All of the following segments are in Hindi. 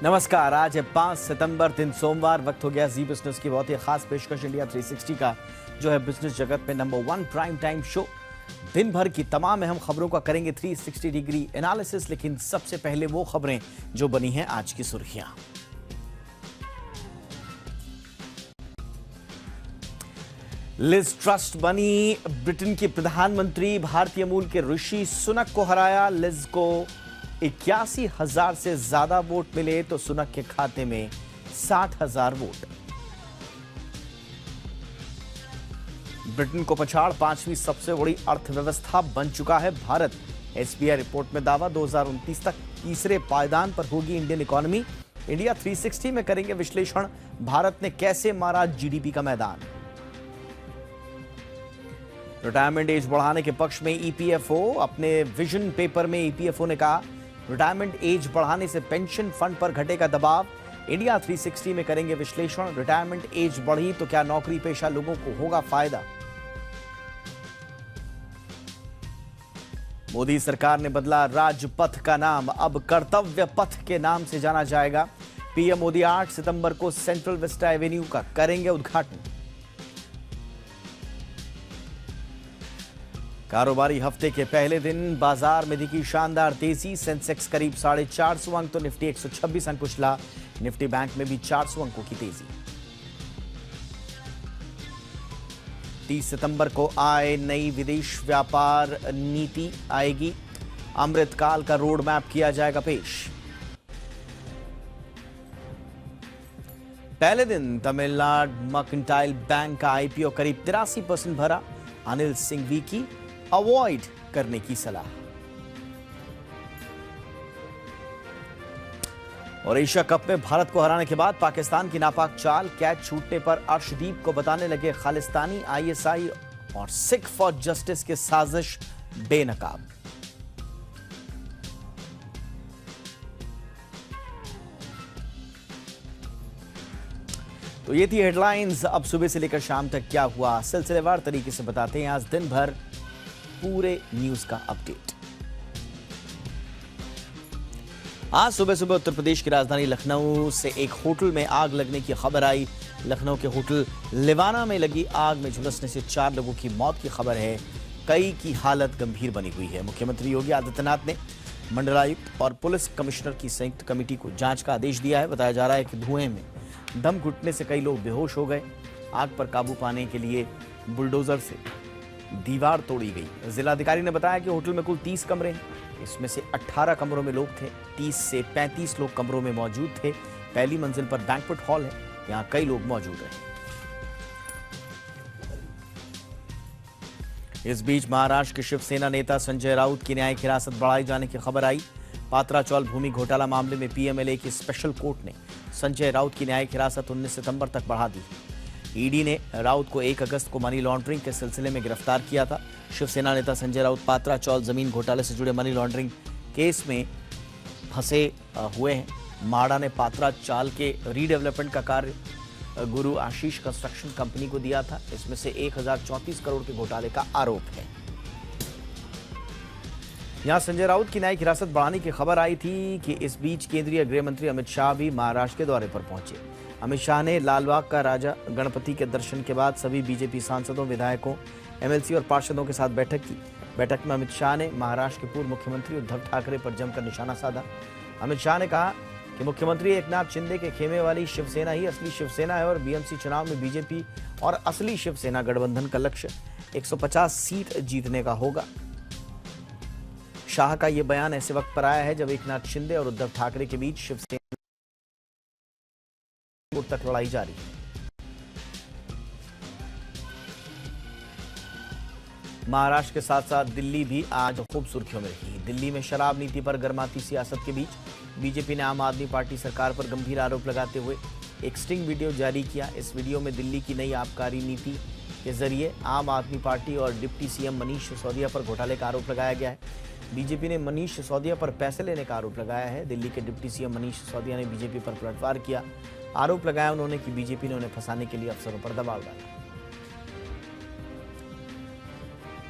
नमस्कार। आज है 5 सितंबर, दिन सोमवार। वक्त हो गया जी बिजनेस की बहुत ही खास पेशकश इंडिया 360 का, जो है बिजनेस जगत में नंबर 1 प्राइम टाइम शो। दिन भर की तमाम अहम खबरों का करेंगे 360 डिग्री एनालिसिस, लेकिन सबसे पहले वो खबरें जो बनी हैं आज की सुर्खियां। लिज ट्रस्ट बनी ब्रिटेन की प्रधानमंत्री। भारतीय मूल के ऋषि सुनक को हराया। लिज को 81,000 से ज्यादा वोट मिले तो सुनक के खाते में 60,000 वोट। ब्रिटेन को पछाड़ 5वीं सबसे बड़ी अर्थव्यवस्था बन चुका है भारत। एसबीआई रिपोर्ट में दावा 2029 तक तीसरे पायदान पर होगी इंडियन इकोनॉमी। इंडिया 360 में करेंगे विश्लेषण, भारत ने कैसे मारा जीडीपी का मैदान। रिटायरमेंट एज बढ़ाने के पक्ष में ईपीएफओ। अपने विजन पेपर में ईपीएफओ ने कहा रिटायरमेंट एज बढ़ाने से पेंशन फंड पर घटेगा दबाव। इंडिया 360 में करेंगे विश्लेषण, रिटायरमेंट एज बढ़ी तो क्या नौकरी पेशा लोगों को होगा फायदा। मोदी सरकार ने बदला राजपथ का नाम, अब कर्तव्य पथ के नाम से जाना जाएगा। पीएम मोदी 8 सितंबर को सेंट्रल विस्टा एवेन्यू का करेंगे उद्घाटन। कारोबारी हफ्ते के पहले दिन बाजार में दिखी शानदार तेजी। सेंसेक्स करीब 450 अंक तो निफ्टी 126 अंक उछला। निफ्टी बैंक में भी 400 अंकों की तेजी। 30 सितंबर को आय नई विदेश व्यापार नीति आएगी। अमृतकाल का रोड मैप किया जाएगा पेश। पहले दिन तमिलनाडु मर्केंटाइल बैंक का आईपीओ करीब 83% भरा। अनिल सिंघवी की अवॉइड करने की सलाह। और एशिया कप में भारत को हराने के बाद पाकिस्तान की नापाक चाल, कैच छूटने पर अर्शदीप को बताने लगे खालिस्तानी। आईएसआई और सिख फॉर जस्टिस की साजिश बेनकाब। तो ये थी हेडलाइंस। अब सुबह से लेकर शाम तक क्या हुआ, सिलसिलेवार तरीके से बताते हैं आज दिन भर पूरे न्यूज का अपडेट। आज सुबह सुबह उत्तर प्रदेश की राजधानी लखनऊ से एक होटल में आग लगने की खबर आई। लखनऊ के होटल लिवाना में लगी आग में झुलसने से 4 लोगों की मौत की खबर है। कई की हालत गंभीर बनी हुई है। मुख्यमंत्री योगी आदित्यनाथ ने मंडलायुक्त और पुलिस कमिश्नर की संयुक्त कमेटी को जांच का आदेश दिया है। बताया जा रहा है कि धुएं में दम घुटने से कई लोग बेहोश हो गए। आग पर काबू पाने के लिए बुलडोजर से दीवार तोड़ी गई। जिलाधिकारी ने बताया कि होटल में कुल 30 कमरे हैं। इसमें से 18 कमरों में लोग थे। 30 से 35 लोग कमरों में मौजूद थे। पहली मंजिल पर बैंक्वेट हॉल है, यहां कई लोग मौजूद रहे। इस बीच महाराष्ट्र के शिवसेना नेता संजय राउत की न्यायिक हिरासत बढ़ाए जाने की खबर आई। पात्रा चौल भूमि घोटाला मामले में पीएमएलए की स्पेशल कोर्ट ने संजय राउत की न्यायिक हिरासत 19 सितंबर तक बढ़ा दी। ईडी ने राउत को 1 अगस्त को मनी लॉन्ड्रिंग के सिलसिले में गिरफ्तार किया था। शिवसेना नेता संजय राउत पात्रा चौल जमीन घोटाले से जुड़े मनी लॉन्ड्रिंग केस में फंसे हुए हैं। माड़ा ने पात्रा चाल के रीडेवलपमेंट का कार्य गुरु आशीष कंस्ट्रक्शन कंपनी को दिया था। इसमें से 1034 करोड़ के घोटाले का आरोप है। यहां संजय राउत की न्यायिक हिरासत बढ़ाने की खबर आई थी कि इस बीच केंद्रीय गृह मंत्री अमित शाह भी महाराष्ट्र के दौरे पर पहुंचे। अमित शाह ने लालबाग का राजा गणपति के दर्शन के बाद सभी बीजेपी सांसदों, विधायकों, एमएलसी और पार्षदों के साथ बैठक की। बैठक में अमित शाह ने महाराष्ट्र के पूर्व मुख्यमंत्री उद्धव ठाकरे पर जमकर निशाना साधा। अमित शाह ने कहा कि मुख्यमंत्री एकनाथ शिंदे के खेमे वाली शिवसेना ही असली शिवसेना है और बीएमसी चुनाव में बीजेपी और असली शिवसेना गठबंधन का लक्ष्य 150 सीट जीतने का होगा। शाह का यह बयान ऐसे वक्त पर आया है जब एकनाथ शिंदे और उद्धव ठाकरे के बीच शिवसेना तक लड़ाई जारी है। महाराष्ट्र के साथ साथ दिल्ली भी आज खूब सुर्खियों में रही। दिल्ली में शराब नीति पर गर्माती सियासत के बीच बीजेपी ने आम आदमी पार्टी सरकार पर गंभीर आरोप लगाते हुए एक स्टिंग वीडियो जारी किया। इस वीडियो में दिल्ली की नई आबकारी नीति के जरिए आम आदमी पार्टी और डिप्टी सीएम मनीष सिसोदिया पर घोटाले का आरोप लगाया गया है। बीजेपी ने मनीष सिसोदिया पर पैसे लेने का आरोप लगाया है। दिल्ली के डिप्टी सीएम मनीष सिसोदिया ने बीजेपी पर पलटवार किया। आरोप लगाया उन्होंने कि बीजेपी ने उन्हें फंसाने के लिए अफसरों पर दबाव डाला।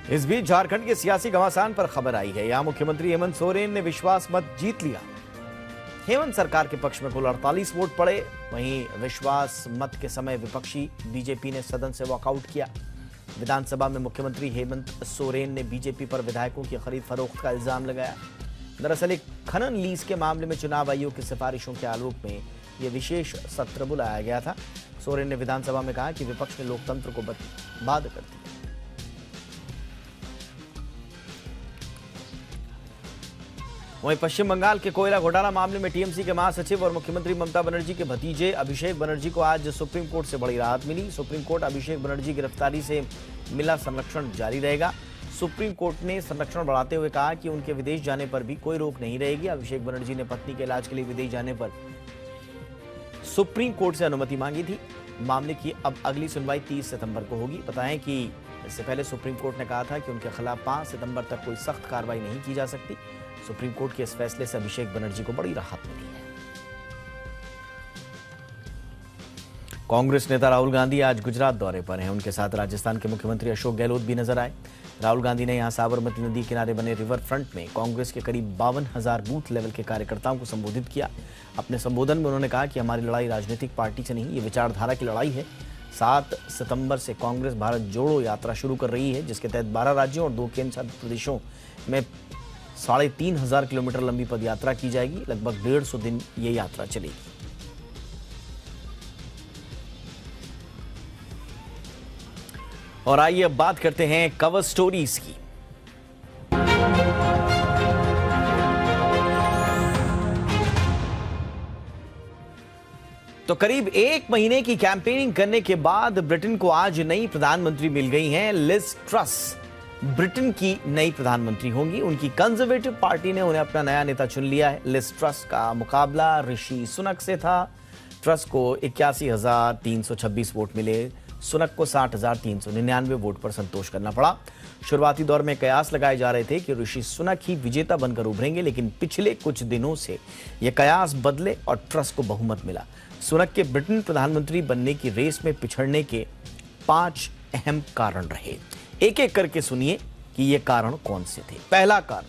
इस बीच झारखंड के सियासी घमासान पर खबर आई है। यहां मुख्यमंत्री हेमंत सोरेन ने विश्वास मत जीत लिया। हेमंत सरकार के पक्ष में कुल 48 वोट पड़े। वहीं विश्वास मत के समय विपक्षी बीजेपी ने सदन से वॉकआउट किया। विधानसभा में मुख्यमंत्री हेमंत सोरेन ने बीजेपी पर विधायकों की खरीद फरोख्त का इल्जाम लगाया। दरअसल एक खनन लीज के मामले में चुनाव आयोग की सिफारिशों के आलोक में यह विशेष सत्र बुलाया गया था। सोरेन ने विधानसभा में कहा कि विपक्ष ने लोकतंत्र को बर्बाद कर दिया। वहीं पश्चिम बंगाल के कोयला घोटाला मामले में टीएमसी के महासचिव और मुख्यमंत्री ममता बनर्जी के भतीजे अभिषेक बनर्जी को आज सुप्रीम कोर्ट से बड़ी राहत मिली। सुप्रीम कोर्ट अभिषेक बनर्जी गिरफ्तारी से मिला संरक्षण जारी रहेगा। सुप्रीम कोर्ट ने संरक्षण बढ़ाते हुए कहा कि उनके विदेश जाने पर भी कोई रोक नहीं रहेगी। अभिषेक बनर्जी ने पत्नी के इलाज के लिए विदेश जाने पर सुप्रीम कोर्ट से अनुमति मांगी थी। मामले की अब अगली सुनवाई 30 सितंबर को होगी। बताएं कि इससे पहले सुप्रीम कोर्ट ने कहा था कि उनके खिलाफ 5 सितंबर तक कोई सख्त कार्रवाई नहीं की जा सकती। सुप्रीम कोर्ट के इस फैसले से अभिषेक बनर्जी को बड़ी राहत मिली है। कांग्रेस नेता राहुल गांधी आज गुजरात दौरे पर हैं। उनके साथ राजस्थान के मुख्यमंत्री अशोक गहलोत भी नजर आए। राहुल गांधी ने यहां साबरमती नदी किनारे बने रिवर फ्रंट में कांग्रेस के करीब 52,000 बूथ लेवल के कार्यकर्ताओं को संबोधित किया। अपने संबोधन में उन्होंने कहा कि हमारी लड़ाई राजनीतिक पार्टी से नहीं, ये विचारधारा की लड़ाई है। 7 सितंबर से कांग्रेस भारत जोड़ो यात्रा शुरू कर रही है, जिसके तहत 12 राज्यों और 2 केंद्र शासित प्रदेशों में 3,500 किलोमीटर लंबी पदयात्रा की जाएगी। लगभग 150 दिन ये यात्रा चलेगी। और आइए अब बात करते हैं कवर स्टोरीज की। तो करीब 1 महीने की कैंपेनिंग करने के बाद ब्रिटेन को आज नई प्रधानमंत्री मिल गई हैं। लिज ट्रस ब्रिटेन की नई प्रधानमंत्री होंगी। उनकी कंजर्वेटिव पार्टी ने उन्हें अपना नया नेता चुन लिया है। लिज ट्रस का मुकाबला ऋषि सुनक से था। ट्रस को 81,326 वोट मिले। सुनक को 60,399 वोट पर संतोष करना पड़ा। शुरुआती दौर में कयास लगाए जा रहे थे कि ऋषि सुनक ही विजेता बनकर उभरेंगे, लेकिन पिछले कुछ दिनों से यह कयास बदले और ट्रस को बहुमत मिला। सुनक के ब्रिटेन प्रधानमंत्री बनने की रेस में पिछड़ने के 5 अहम कारण रहे। एक एक करके सुनिए कि ये कारण कौन से थे। पहला कारण,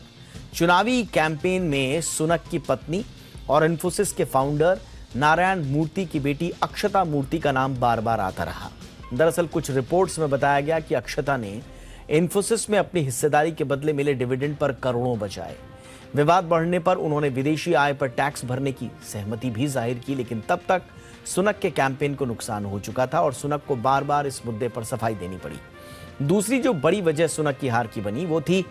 चुनावी कैंपेन में सुनक की पत्नी और इन्फोसिस के फाउंडर नारायण मूर्ति की बेटी अक्षता मूर्ति का नाम बार बार आता रहा। दरअसल कुछ रिपोर्ट्स में बताया गया कि अक्षता ने इन्फोसिस में अपनी हिस्सेदारी के बदले मिले डिविडेंड पर करोड़ों बचाए। विवाद बढ़ने पर उन्होंने विदेशी आय पर टैक्स भरने की सहमति भी जाहिर की, लेकिन तब तक सुनक के कैंपेन को नुकसान हो चुका था और सुनक को बार बार इस मुद्दे पर सफाई देनी पड़ी। दूसरी जो बड़ी वजह सुनक की हार की बनी वो थी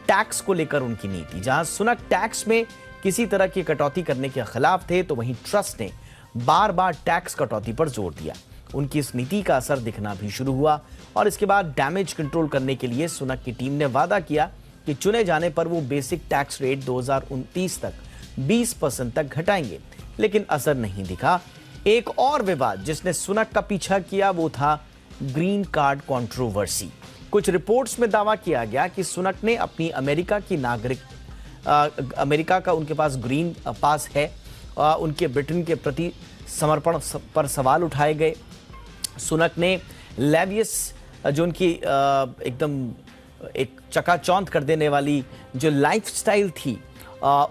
टैक्स को लेकर उनकी नीति। जहां सुनक टैक्स में किसी तरह की कटौती करने के खिलाफ थे, तो वहीं ट्रस्ट ने बार बार टैक्स कटौती पर जोर दिया। उनकी इस नीति का असर दिखना भी शुरू हुआ और इसके बाद डैमेज कंट्रोल करने के लिए सुनक की टीम ने वादा किया कि चुने जाने पर वो बेसिक टैक्स रेट 2029 तक 20% तक घटाएंगे, लेकिन असर नहीं दिखा। एक और विवाद जिसने सुनक का पीछा किया वो था ग्रीन कार्ड कंट्रोवर्सी। कुछ रिपोर्ट्स में दावा किया गया कि सुनक ने अपनी अमेरिका का उनके पास ग्रीन पास है। उनके ब्रिटेन के प्रति समर्पण पर सवाल उठाए गए। सुनक ने लेवियस, जो उनकी एकदम एक चकाचौंध कर देने वाली जो लाइफस्टाइल थी,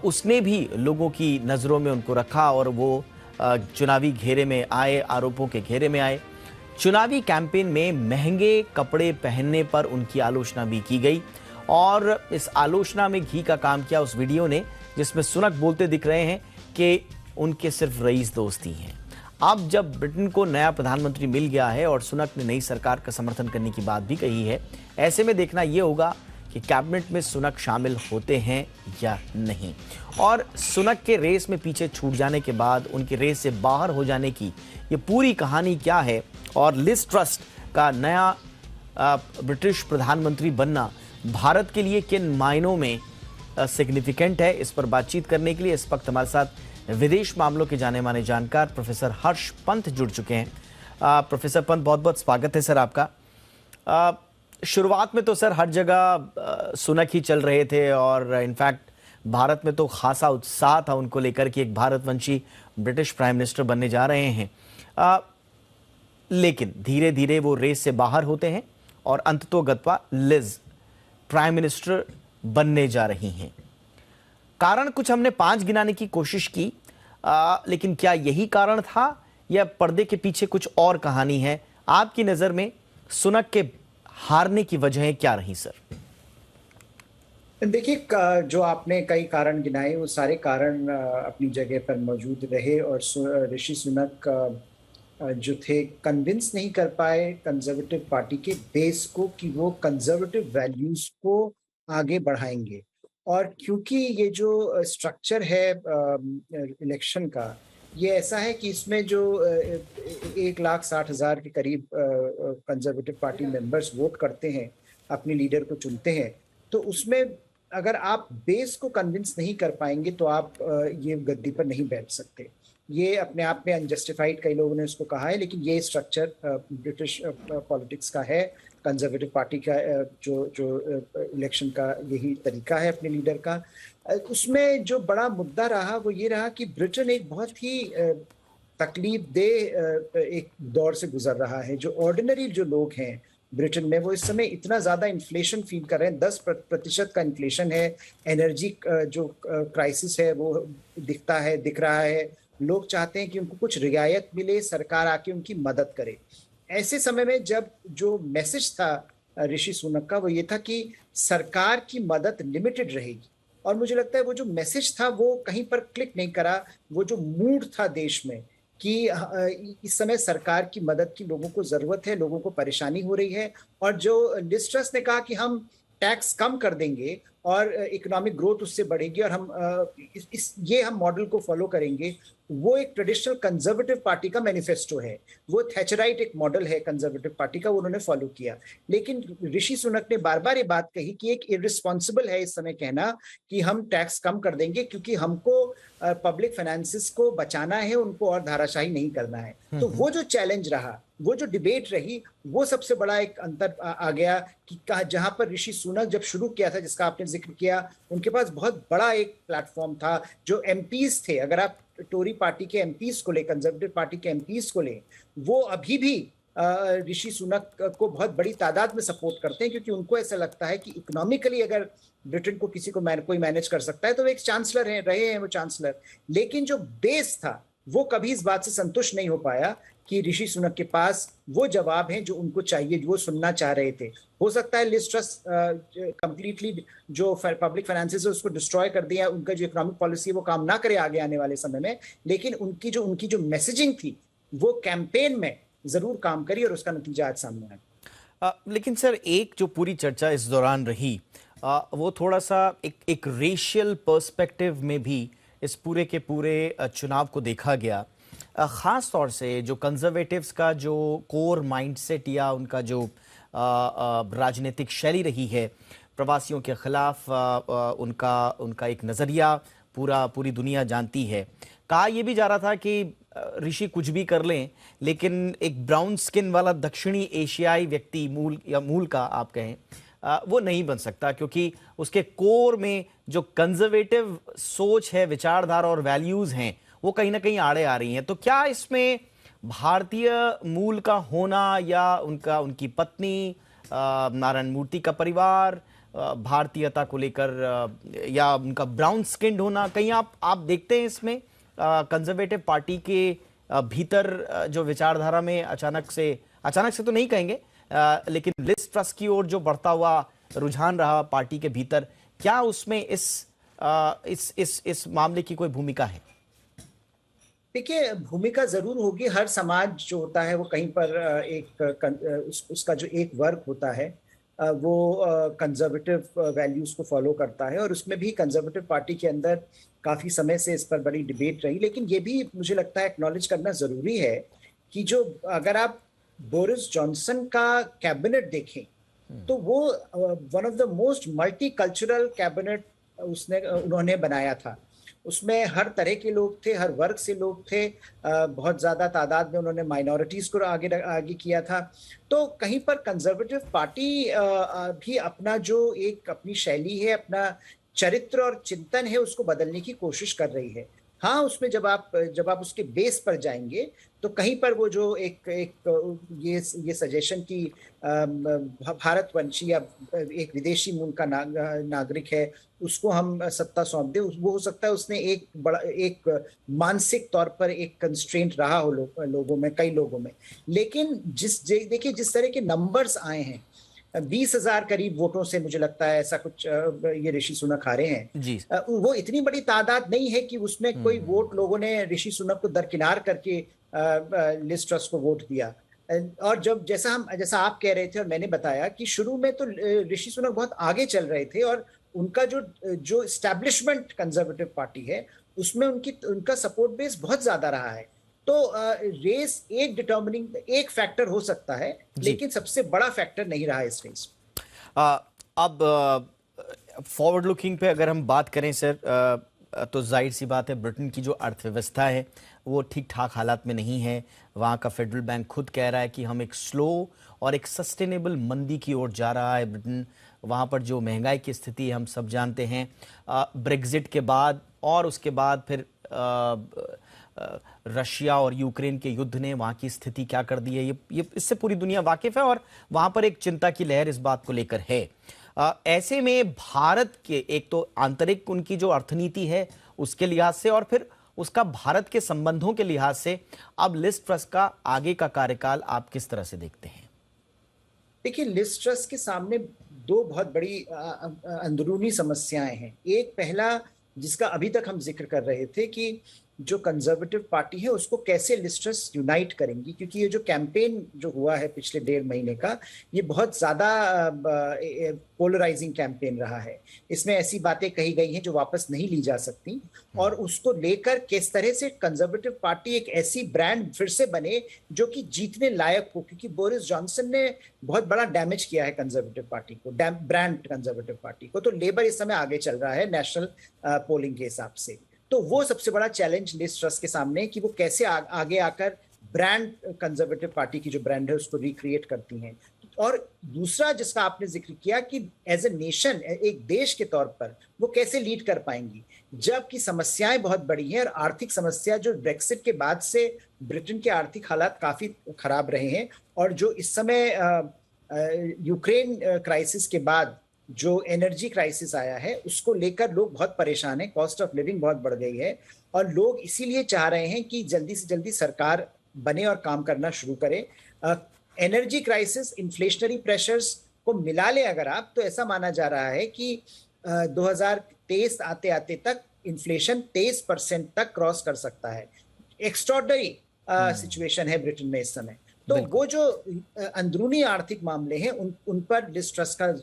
उसने भी लोगों की नज़रों में उनको रखा और वो चुनावी घेरे में आए, आरोपों के घेरे में आए। चुनावी कैंपेन में महंगे कपड़े पहनने पर उनकी आलोचना भी की गई और इस आलोचना में घी का काम किया उस वीडियो ने जिसमें सुनक बोलते दिख रहे हैं कि उनके सिर्फ रईस दोस्त ही हैं। अब जब ब्रिटेन को नया प्रधानमंत्री मिल गया है और सुनक ने नई सरकार का समर्थन करने की बात भी कही है, ऐसे में देखना यह होगा कि कैबिनेट में सुनक शामिल होते हैं या नहीं। और सुनक के रेस में पीछे छूट जाने के बाद उनके रेस से बाहर हो जाने की ये पूरी कहानी क्या है और लिज ट्रस का नया ब्रिटिश प्रधानमंत्री बनना भारत के लिए किन मायनों में सिग्निफिकेंट है, इस पर बातचीत करने के लिए इस वक्त हमारे साथ विदेश मामलों के जाने माने जानकार प्रोफेसर हर्ष पंत जुड़ चुके हैं। प्रोफेसर पंत, बहुत बहुत स्वागत है सर आपका। शुरुआत में तो सर हर जगह सुनक ही चल रहे थे और इनफैक्ट भारत में तो खासा उत्साह था उनको लेकर कि एक भारतवंशी ब्रिटिश प्राइम मिनिस्टर बनने जा रहे हैं। लेकिन धीरे धीरे वो रेस से बाहर होते हैं और अंततोगत्वा लिज प्राइम मिनिस्टर बनने जा रही हैं। कारण कुछ हमने 5 गिनाने की कोशिश की। लेकिन क्या यही कारण था या पर्दे के पीछे कुछ और कहानी है? आपकी नजर में सुनक के हारने की वजहें क्या रही सर? देखिए, जो आपने कई कारण गिनाए वो सारे कारण अपनी जगह पर मौजूद रहे और ऋषि सुनक जो थे कन्विंस नहीं कर पाए कंजर्वेटिव पार्टी के बेस को कि वो कंजर्वेटिव वैल्यूज को आगे बढ़ाएंगे। और क्योंकि ये जो स्ट्रक्चर है इलेक्शन का, ये ऐसा है कि इसमें जो 1,60,000 के करीब कंजर्वेटिव पार्टी मेंबर्स वोट करते हैं, अपने लीडर को चुनते हैं, तो उसमें अगर आप बेस को कन्विंस नहीं कर पाएंगे तो आप ये गद्दी पर नहीं बैठ सकते। ये अपने आप में अनजस्टिफाइड कई लोगों ने उसको कहा है, लेकिन ये स्ट्रक्चर ब्रिटिश पॉलिटिक्स का है। कंजर्वेटिव पार्टी का जो जो इलेक्शन का यही तरीका है अपने लीडर का। उसमें जो बड़ा मुद्दा रहा वो ये रहा कि ब्रिटेन एक बहुत ही तकलीफ दे एक दौर से गुजर रहा है। जो ऑर्डिनरी जो लोग हैं ब्रिटेन में, वो इस समय इतना ज्यादा इन्फ्लेशन फील कर रहे हैं। 10% का इन्फ्लेशन है। एनर्जी जो क्राइसिस है वो दिख रहा है। लोग चाहते हैं कि उनको कुछ रियायत मिले, सरकार आके उनकी मदद करे। ऐसे समय में जब जो मैसेज था ऋषि सुनक का वो ये था कि सरकार की मदद लिमिटेड रहेगी, और मुझे लगता है वो जो मैसेज था वो कहीं पर क्लिक नहीं करा। वो जो मूड था देश में कि इस समय सरकार की मदद की लोगों को जरूरत है, लोगों को परेशानी हो रही है, और जो लिज ट्रस ने कहा कि हम टैक्स कम कर देंगे और इकोनॉमिक ग्रोथ उससे बढ़ेगी और हम ये हम मॉडल को फॉलो करेंगे, वो एक ट्रेडिशनल कंजर्वेटिव पार्टी का मैनिफेस्टो है। वो थैचराइट एक मॉडल है कंजर्वेटिव पार्टी का, वो उन्होंने फॉलो किया। लेकिन ऋषि सुनक ने बार बार ये बात कही कि एक इररिस्पॉन्सिबल है इस समय कहना कि हम टैक्स कम कर देंगे, क्योंकि हमको पब्लिक फाइनेंसिस को बचाना है, उनको और धाराशाही नहीं करना है। तो वो जो चैलेंज रहा, वो जो डिबेट रही, वो सबसे बड़ा एक अंतर आ गया कि जहां पर ऋषि सुनक जब शुरू किया था, जिसका आपने जिक्र किया, उनके पास बहुत बड़ा एक प्लेटफॉर्म था। जो एमपीज थे, अगर आप टोरी पार्टी के एमपीज को ले, कंजर्वेटिव पार्टी के एमपीज को ले, वो अभी भी ऋषि सुनक को बहुत बड़ी तादाद में सपोर्ट करते हैं, क्योंकि उनको ऐसा लगता है कि इकोनॉमिकली अगर ब्रिटेन को किसी को कोई मैनेज कर सकता है तो वो एक चांसलर रहे हैं वो चांसलर। लेकिन जो बेस था वो कभी इस बात से संतुष्ट नहीं हो पाया कि ऋषि सुनक के पास वो जवाब हैं जो उनको चाहिए, जो वो सुनना चाह रहे थे। हो सकता है लिज ट्रस कंप्लीटली जो पब्लिक फाइनेंसेस है उसको डिस्ट्रॉय कर दिया, उनका जो इकोनॉमिक पॉलिसी है वो काम ना करे आगे आने वाले समय में, लेकिन उनकी जो मैसेजिंग थी वो कैंपेन में जरूर काम करी और उसका नतीजा आज सामने आया। लेकिन सर, एक जो पूरी चर्चा इस दौरान रही वो थोड़ा सा एक रेशियल पर्सपेक्टिव में भी इस पूरे के पूरे चुनाव को देखा गया। ख़ास तौर से जो कंजर्वेटिव्स का जो कोर माइंडसेट या उनका जो राजनीतिक शैली रही है, प्रवासियों के खिलाफ उनका एक नज़रिया पूरी दुनिया जानती है। कहा यह भी जा रहा था कि ऋषि कुछ भी कर लें, लेकिन एक ब्राउन स्किन वाला दक्षिणी एशियाई व्यक्ति मूल का आप कहें वो नहीं बन सकता, क्योंकि उसके कोर में जो कंजर्वेटिव सोच है, विचारधारा और वैल्यूज हैं, वो कहीं ना कहीं आड़े आ रही हैं। तो क्या इसमें भारतीय मूल का होना या उनकी पत्नी, नारायण मूर्ति का परिवार, भारतीयता को लेकर या उनका ब्राउन स्किन्ड होना, कहीं आप देखते हैं इसमें कंजर्वेटिव पार्टी के भीतर जो विचारधारा में अचानक से तो नहीं कहेंगे, लेकिन लिज ट्रस की ओर जो बढ़ता हुआ रुझान रहा पार्टी के भीतर, क्या उसमें इस मामले की कोई भूमिका है? देखिए, भूमिका जरूर होगी। हर समाज जो होता है वो कहीं पर उसका जो एक वर्ग होता है वो कंजर्वेटिव वैल्यूज को फॉलो करता है, और उसमें भी कंजर्वेटिव पार्टी के अंदर काफी समय से इस पर बड़ी डिबेट रही। लेकिन ये भी मुझे लगता है एक्नॉलेज करना जरूरी है कि जो अगर आप बोरिस जॉनसन का कैबिनेट देखें तो वो one of the most multi cultural cabinet उन्होंने बनाया था। उसमें हर तरह के लोग थे, हर वर्ग से लोग थे, बहुत ज्यादा तादाद में उन्होंने माइनॉरिटीज को आगे किया था। तो कहीं पर कंजर्वेटिव पार्टी भी अपना जो एक अपनी शैली है, अपना चरित्र और चिंतन है, उसको बदलने की कोशिश कर रही है। हाँ, उसमें जब आप उसके बेस पर जाएंगे तो कहीं पर वो जो एक एक ये सजेशन की भारतवंशी या एक विदेशी मूल का नागरिक है, उसको हम सत्ता सौंप दें, वो हो सकता है उसने एक मानसिक तौर पर एक कंस्ट्रेंट रहा हो लोगों में, कई लोगों में। लेकिन देखिए जिस तरह के नंबर्स आए हैं, 20,000 करीब वोटों से मुझे लगता है ऐसा कुछ ये ऋषि सुनक हारे हैं। जी। वो इतनी बड़ी तादाद नहीं है कि उसमें कोई वोट हम्म। लोगों ने ऋषि सुनक को दरकिनार करके लिज ट्रस को वोट दिया। और जैसा आप कह रहे थे और मैंने बताया कि शुरू में तो ऋषि सुनक बहुत आगे चल रहे थे, और उनका जो जो इस्टेब्लिशमेंट कंजर्वेटिव पार्टी है उसमें उनका सपोर्ट बेस बहुत ज्यादा रहा है। तो रेस एक फैक्टर हो सकता है, जी। लेकिन सबसे बड़ा फैक्टर नहीं रहा इस रेस। आ, अब फॉरवर्ड लुकिंग पे अगर हम बात करें सर, तो जाहिर सी बात है ब्रिटेन की जो अर्थव्यवस्था है वो ठीक ठाक हालात में नहीं है। वहाँ का फेडरल बैंक खुद कह रहा है कि हम एक स्लो और एक सस्टेनेबल मंदी की ओर जा रहा है ब्रिटेन। वहाँ पर जो महंगाई की स्थिति है हम सब जानते हैं। ब्रेग्जिट के बाद और उसके बाद फिर रशिया और यूक्रेन के युद्ध ने वहाँ की स्थिति क्या कर दी है, ये इससे पूरी दुनिया वाकिफ है और वहाँ पर एक चिंता की लहर इस बात को लेकर है। ऐसे में भारत के एक तो आंतरिक उनकी जो अर्थनीति है उसके लिहाज से और फिर उसका भारत के संबंधों के लिहाज से अब लिज ट्रस का आगे का कार्यकाल आप किस तरह से देखते हैं? देखिए, लिज ट्रस के सामने दो बहुत बड़ी अंदरूनी समस्याएं हैं। एक पहला, जिसका अभी तक हम जिक्र कर रहे थे, कि जो कंजर्वेटिव पार्टी है उसको कैसे लिज ट्रस यूनाइट करेंगी, क्योंकि ये जो कैंपेन जो हुआ है पिछले 1.5 महीने का, ये बहुत ज्यादा पोलराइजिंग कैंपेन रहा है। इसमें ऐसी बातें कही गई हैं जो वापस नहीं ली जा सकती, और उसको लेकर किस तरह से कंजर्वेटिव पार्टी एक ऐसी ब्रांड फिर से बने जो कि जीतने लायक हो, क्योंकि बोरिस जॉनसन ने बहुत बड़ा डैमेज किया है कंजर्वेटिव पार्टी को, ब्रांड कंजर्वेटिव पार्टी को। तो लेबर इस समय आगे चल रहा है नेशनल पोलिंग के हिसाब से। तो वो सबसे बड़ा चैलेंज लिज ट्रस के सामने है कि वो कैसे आगे आकर ब्रांड कंजर्वेटिव पार्टी की जो ब्रांड है उसको रिक्रिएट करती हैं। और दूसरा जिसका आपने जिक्र किया कि एज ए नेशन, एक देश के तौर पर वो कैसे लीड कर पाएंगी, जबकि समस्याएं बहुत बड़ी हैं। और आर्थिक समस्या जो ब्रेक्सिट के बाद से ब्रिटेन के आर्थिक हालात काफी खराब रहे हैं, और जो इस समय यूक्रेन क्राइसिस के बाद जो एनर्जी क्राइसिस आया है उसको लेकर लोग बहुत परेशान हैं। कॉस्ट ऑफ लिविंग बहुत बढ़ गई है, और लोग इसीलिए चाह रहे हैं कि जल्दी से जल्दी सरकार बने और काम करना शुरू करे। एनर्जी क्राइसिस, इन्फ्लेशनरी प्रेशर्स को मिला ले अगर आप, तो ऐसा माना जा रहा है कि 2023 आते आते तक इन्फ्लेशन 23% तक क्रॉस कर सकता है। एक्स्ट्रॉर्डनरी सिचुएशन है ब्रिटेन में इस समय। तो वो जो अंदरूनी आर्थिक मामले हैं उन पर लिज ट्रस का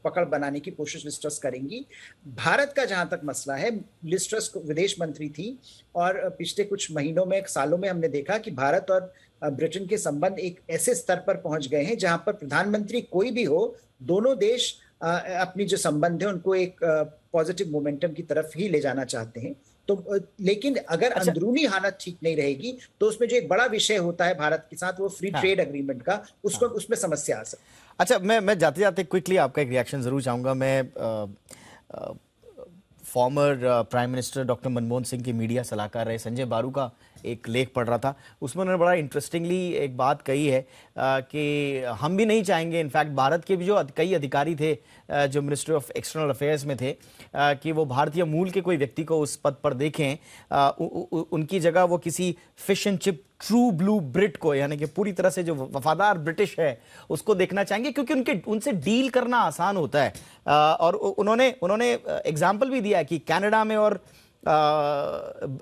पकड़ बनाने की कोशिश लिज ट्रस करेंगी। भारत का जहां तक मसला है, लिज ट्रस विदेश मंत्री थी, और पिछले कुछ महीनों में, सालों में हमने देखा कि भारत और ब्रिटेन के संबंध एक ऐसे स्तर पर पहुंच गए हैं जहां पर प्रधानमंत्री कोई भी हो, दोनों देश अपनी जो संबंध है उनको एक पॉजिटिव मोमेंटम की तरफ ही ले जाना चाहते हैं। तो लेकिन अगर अंदरूनी हालत ठीक नहीं रहेगी तो उसमें जो एक बड़ा विषय होता है भारत के साथ, वो फ्री ट्रेड एग्रीमेंट का, उसमें समस्या आ सकती है। अच्छा, मैं जाते जाते क्विकली आपका एक रिएक्शन जरूर चाहूंगा। मैं former prime minister doctor Manmohan Singh के मीडिया सलाहकार रहे संजय बारू का एक लेख पढ़ रहा था, उसमें उन्होंने बड़ा इंटरेस्टिंगली एक बात कही है कि हम भी नहीं चाहेंगे, इनफैक्ट भारत के भी जो कई अधिकारी थे जो मिनिस्ट्री ऑफ एक्सटर्नल अफेयर्स में थे, कि वो भारतीय मूल के कोई व्यक्ति को उस पद पर देखें। उनकी जगह वो किसी fish and chip true blue Brit को, यानी कि पूरी तरह से जो वफादार ब्रिटिश है उसको देखना चाहेंगे, क्योंकि उनसे डील करना आसान होता है। और उन्होंने एग्जाम्पल भी दिया है कि कनाडा में और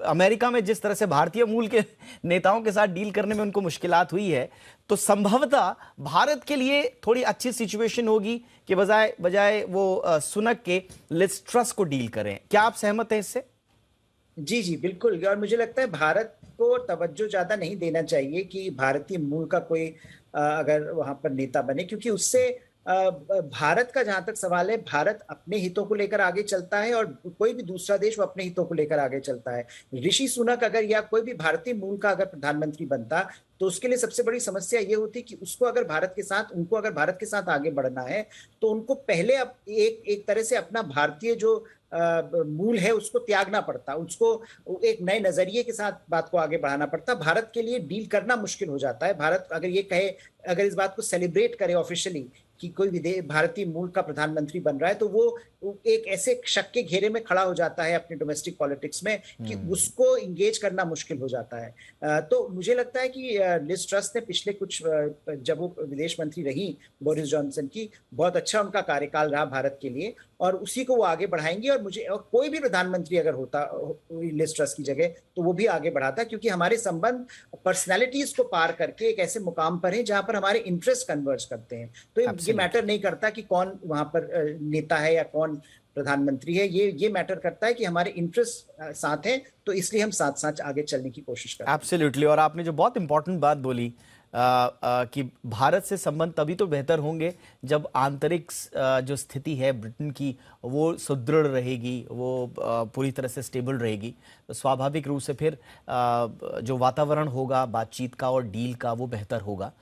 अमेरिका में जिस तरह से भारतीय मूल के नेताओं के साथ डील करने में उनको मुश्किलात हुई है, तो संभवतः भारत के लिए थोड़ी अच्छी सिचुएशन होगी कि बजाय वो सुनक के लिज ट्रस को डील करें। क्या आप सहमत हैं इससे? जी जी बिल्कुल। और मुझे लगता है भारत को तवज्जो ज्यादा नहीं देना चाहिए कि भारतीय मूल का कोई अगर वहां पर नेता बने, क्योंकि उससे भारत का जहां तक सवाल है, भारत अपने हितों को लेकर आगे चलता है और कोई भी दूसरा देश वो अपने हितों को लेकर आगे चलता है। ऋषि सुनक अगर या कोई भी भारतीय मूल का अगर प्रधानमंत्री बनता तो उसके लिए सबसे बड़ी समस्या ये होती कि उनको अगर भारत के साथ आगे बढ़ना है तो उनको पहले अब एक तरह से अपना भारतीय जो मूल है उसको त्यागना पड़ता, उसको एक नए नजरिए के साथ बात को आगे बढ़ाना पड़ता। भारत के लिए डील करना मुश्किल हो जाता है। भारत अगर ये कहे, अगर इस बात को सेलिब्रेट करे ऑफिशियली कि कोई भारतीय मूल का प्रधानमंत्री बन रहा है, तो वो एक ऐसे शक के घेरे में खड़ा हो जाता है अपने डोमेस्टिक पॉलिटिक्स में कि उसको इंगेज करना मुश्किल हो जाता है। तो मुझे लगता है कि लिज ट्रस ने पिछले जब वो विदेश मंत्री रही बोरिस जॉनसन की, बहुत अच्छा उनका कार्यकाल रहा भारत के लिए और उसी को वो आगे बढ़ाएंगे। और कोई भी प्रधानमंत्री अगर होता लिज ट्रस की जगह तो वो भी आगे बढ़ाता, क्योंकि हमारे संबंध पर्सनैलिटीज को पार करके एक ऐसे मुकाम पर है जहां पर हमारे इंटरेस्ट कन्वर्ज करते हैं। तो ये मैटर नहीं करता कि कौन वहां पर नेता है या कौन प्रधानमंत्री है, ये मैटर करता है कि हमारे इंटरेस्ट साथ हैं, तो इसलिए हम साथ साथ आगे चलने की कोशिश करते हैं। एब्सोल्युटली। और आपने जो बहुत इंपॉर्टेंट बात बोली कि भारत से संबंध तभी तो बेहतर होंगे जब आंतरिक जो स्थिति है ब्रिटेन की वो सुदृढ़ रहेगी, वो पूरी तरह से स्टेबल रहेगी, तो स्वाभाविक रूप से फिर जो वातावरण होगा बातचीत का और डील का वो बेहतर होगा।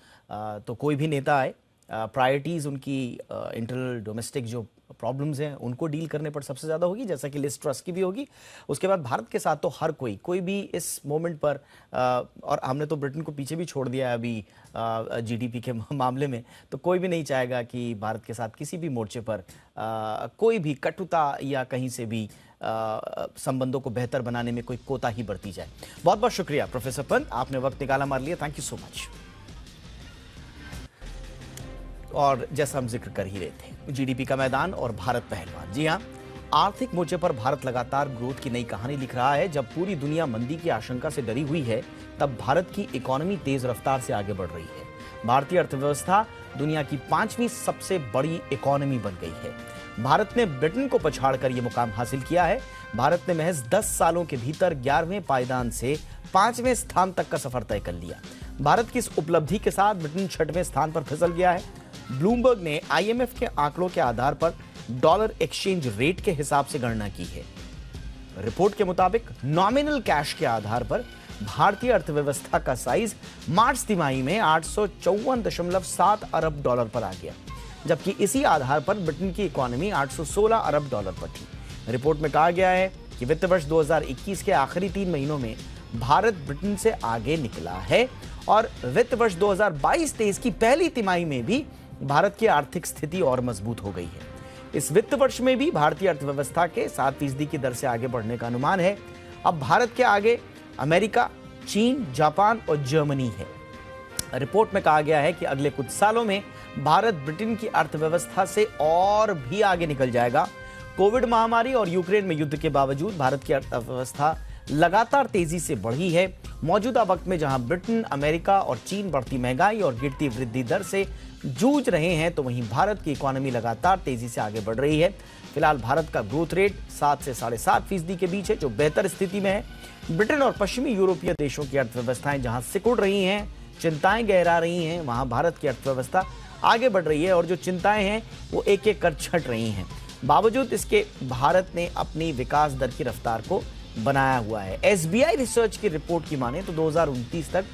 तो कोई भी नेता आए, प्रायोरिटीज़ उनकी इंटरनल डोमेस्टिक जो प्रॉब्लम्स हैं उनको डील करने पर सबसे ज़्यादा होगी, जैसा कि लिज ट्रस की भी होगी। उसके बाद भारत के साथ तो हर कोई भी इस मोमेंट पर और हमने तो ब्रिटेन को पीछे भी छोड़ दिया है अभी जीडीपी के मामले में, तो कोई भी नहीं चाहेगा कि भारत के साथ किसी भी मोर्चे पर कोई भी कटुता या कहीं से भी संबंधों को बेहतर बनाने में कोई कोताही बरती जाए। बहुत बहुत शुक्रिया प्रोफेसर पंत, आपने वक्त निकाला हमारे लिए, थैंक यू सो मच। और जैसा हम जिक्र कर ही रहे थे, जीडीपी का मैदान और भारत पहलवान। जी हां, आर्थिक मोर्चे पर भारत लगातार ग्रोथ की नई कहानी लिख रहा है। जब पूरी दुनिया मंदी की आशंका से डरी हुई है, तब भारत की इकोनॉमी तेज रफ्तार से आगे बढ़ रही है। भारतीय अर्थव्यवस्था दुनिया की 5वीं सबसे बड़ी इकोनॉमी बन गई है। भारत ने ब्रिटेन को पछाड़कर यह मुकाम हासिल किया है। भारत ने महज 10 सालों के भीतर 11वें पायदान से 5वें स्थान तक का सफर तय कर लिया। भारत की इस उपलब्धि के साथ ब्रिटेन 6वें स्थान पर फिसल गया है। ब्लूमबर्ग ने आईएमएफ के आंकड़ों के आधार पर डॉलर एक्सचेंज रेट के हिसाब से गणना की है। रिपोर्ट के मुताबिक नॉमिनल कैश के आधार पर भारतीय अर्थव्यवस्था का साइज मार्च तिमाही में 854.7 अरब डॉलर पर आ गया, जबकि इसी आधार पर ब्रिटेन की इकोनॉमी 816 अरब डॉलर पर थी। रिपोर्ट में कहा गया है कि वित्त वर्ष 2021 के आखिरी 3 महीनों में भारत ब्रिटेन से आगे निकला है और वित्त वर्ष 2022-23 की पहली तिमाही में भी भारत की आर्थिक स्थिति और मजबूत हो गई है। इस वित्त वर्ष में भी भारतीय अर्थव्यवस्था के 7% की दर से आगे बढ़ने का अनुमान है। अब भारत के आगे अमेरिका, चीन, जापान और जर्मनी है। रिपोर्ट में कहा गया है कि अगले कुछ सालों में भारत ब्रिटेन की अर्थव्यवस्था से और भी आगे निकल जाएगा। कोविड महामारी और यूक्रेन में युद्ध के बावजूद भारत की अर्थव्यवस्था लगातार तेजी से बढ़ी है। मौजूदा वक्त में जहां ब्रिटेन, अमेरिका और चीन बढ़ती महंगाई और गिरती वृद्धि दर से जूझ रहे हैं, तो वहीं भारत की इकोनॉमी लगातार तेजी से आगे बढ़ रही है। फिलहाल भारत का ग्रोथ रेट 7 से 7.5% के बीच है, जो बेहतर स्थिति में है। ब्रिटेन और पश्चिमी यूरोपीय देशों की अर्थव्यवस्थाएं जहां सिकुड़ रही हैं, चिंताएं गहरा रही हैं, वहां भारत की अर्थव्यवस्था आगे बढ़ रही है और जो चिंताएं हैं वो एक एक कर छट रही हैं। बावजूद इसके भारत ने अपनी विकास दर की रफ्तार को बनाया हुआ है। एसबीआई रिसर्च की रिपोर्ट की माने तो 2029 तक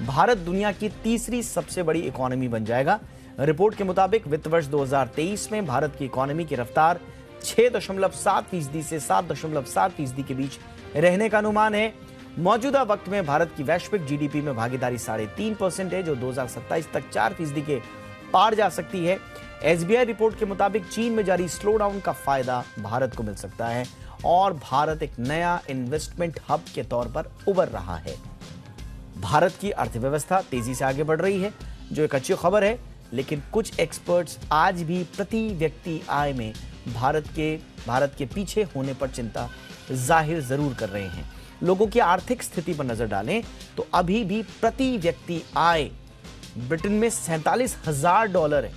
भारत दुनिया की तीसरी सबसे बड़ी इकोनॉमी बन जाएगा। रिपोर्ट के मुताबिक वित्त वर्ष 2023 में भारत की इकोनॉमी की रफ्तार 6.7% से 7.7% के बीच रहने का अनुमान है। मौजूदा वक्त में भारत की वैश्विक जीडीपी में भागीदारी 3.5% है, जो 2027 तक 4% के पार जा सकती है। एसबीआई रिपोर्ट के मुताबिक चीन में जारी स्लो डाउन का फायदा भारत को मिल सकता है और भारत एक नया इन्वेस्टमेंट हब के तौर पर उभर रहा है। भारत की अर्थव्यवस्था तेजी से आगे बढ़ रही है, जो एक अच्छी खबर है, लेकिन कुछ एक्सपर्ट्स आज भी प्रति व्यक्ति आय में भारत के पीछे होने पर चिंता जाहिर जरूर कर रहे हैं। लोगों की आर्थिक स्थिति पर नजर डालें तो अभी भी प्रति व्यक्ति आय ब्रिटेन में $47,000 है,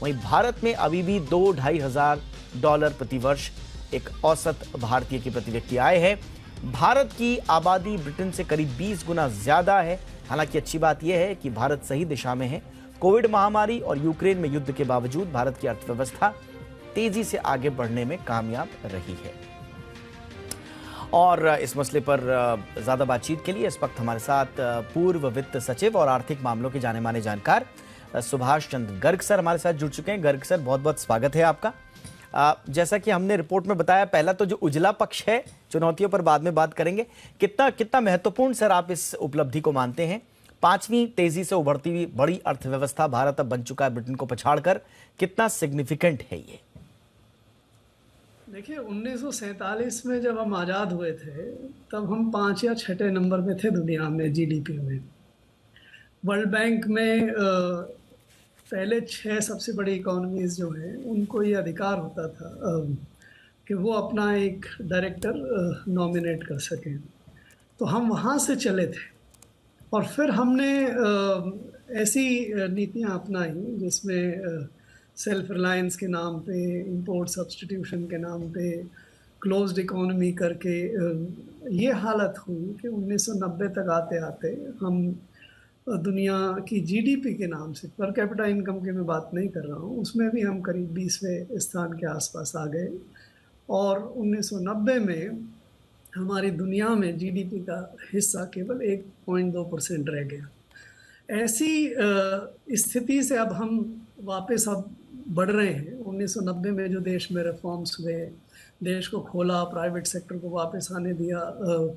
वहीं भारत में अभी भी $2,500 प्रति वर्ष एक औसत भारतीय की प्रति व्यक्ति आय है। भारत की आबादी ब्रिटेन से करीब 20 गुना ज्यादा है। हालांकि अच्छी बात यह है कि भारत सही दिशा में है। कोविड महामारी और यूक्रेन में युद्ध के बावजूद भारत की अर्थव्यवस्था तेजी से आगे बढ़ने में कामयाब रही है। और इस मसले पर ज़्यादा बातचीत के लिए इस वक्त हमारे साथ पूर्व वित्त सचिव और आर्थिक मामलों के जाने माने जानकार सुभाष चंद्र गर्ग सर हमारे साथ जुड़ चुके हैं। गर्ग सर, बहुत बहुत स्वागत है आपका। जैसा कि हमने रिपोर्ट में बताया, पहला तो जो उजला पक्ष है, चुनौतियों पर बाद में बात करेंगे। कितना महत्वपूर्ण सर आप इस उपलब्धि को मानते हैं? 5वीं तेजी से उभरती हुई बड़ी अर्थव्यवस्था भारत अब बन चुका है ब्रिटेन को पछाड़कर। कितना सिग्निफिकेंट है ये? देखिए, 1947 में जब हम आज़ाद हुए थे तब हम 5 या 6 नंबर पे थे दुनिया में जीडीपी में। वर्ल्ड बैंक में पहले 6 सबसे बड़ी इकोनॉमीज जो हैं उनको ये अधिकार होता था कि वो अपना एक डायरेक्टर नॉमिनेट कर सकें। तो हम वहाँ से चले थे और फिर हमने ऐसी नीतियाँ अपनाई जिसमें सेल्फ रिलायंस के नाम पे, इंपोर्ट सब्स्टिट्यूशन के नाम पे, क्लोज्ड इकोनॉमी करके ये हालत हुई कि 1990 तक आते आते हम दुनिया की जीडीपी के नाम से, पर कैपिटा इनकम की मैं बात नहीं कर रहा हूँ, उसमें भी हम करीब 20वें स्थान के आसपास आ गए। और 1990 में हमारी दुनिया में जीडीपी का हिस्सा केवल 1.2% रह गया। ऐसी स्थिति से अब हम वापस अब बढ़ रहे हैं। 1990 में जो देश में रिफॉर्म्स हुए, देश को खोला, प्राइवेट सेक्टर को वापस आने दिया,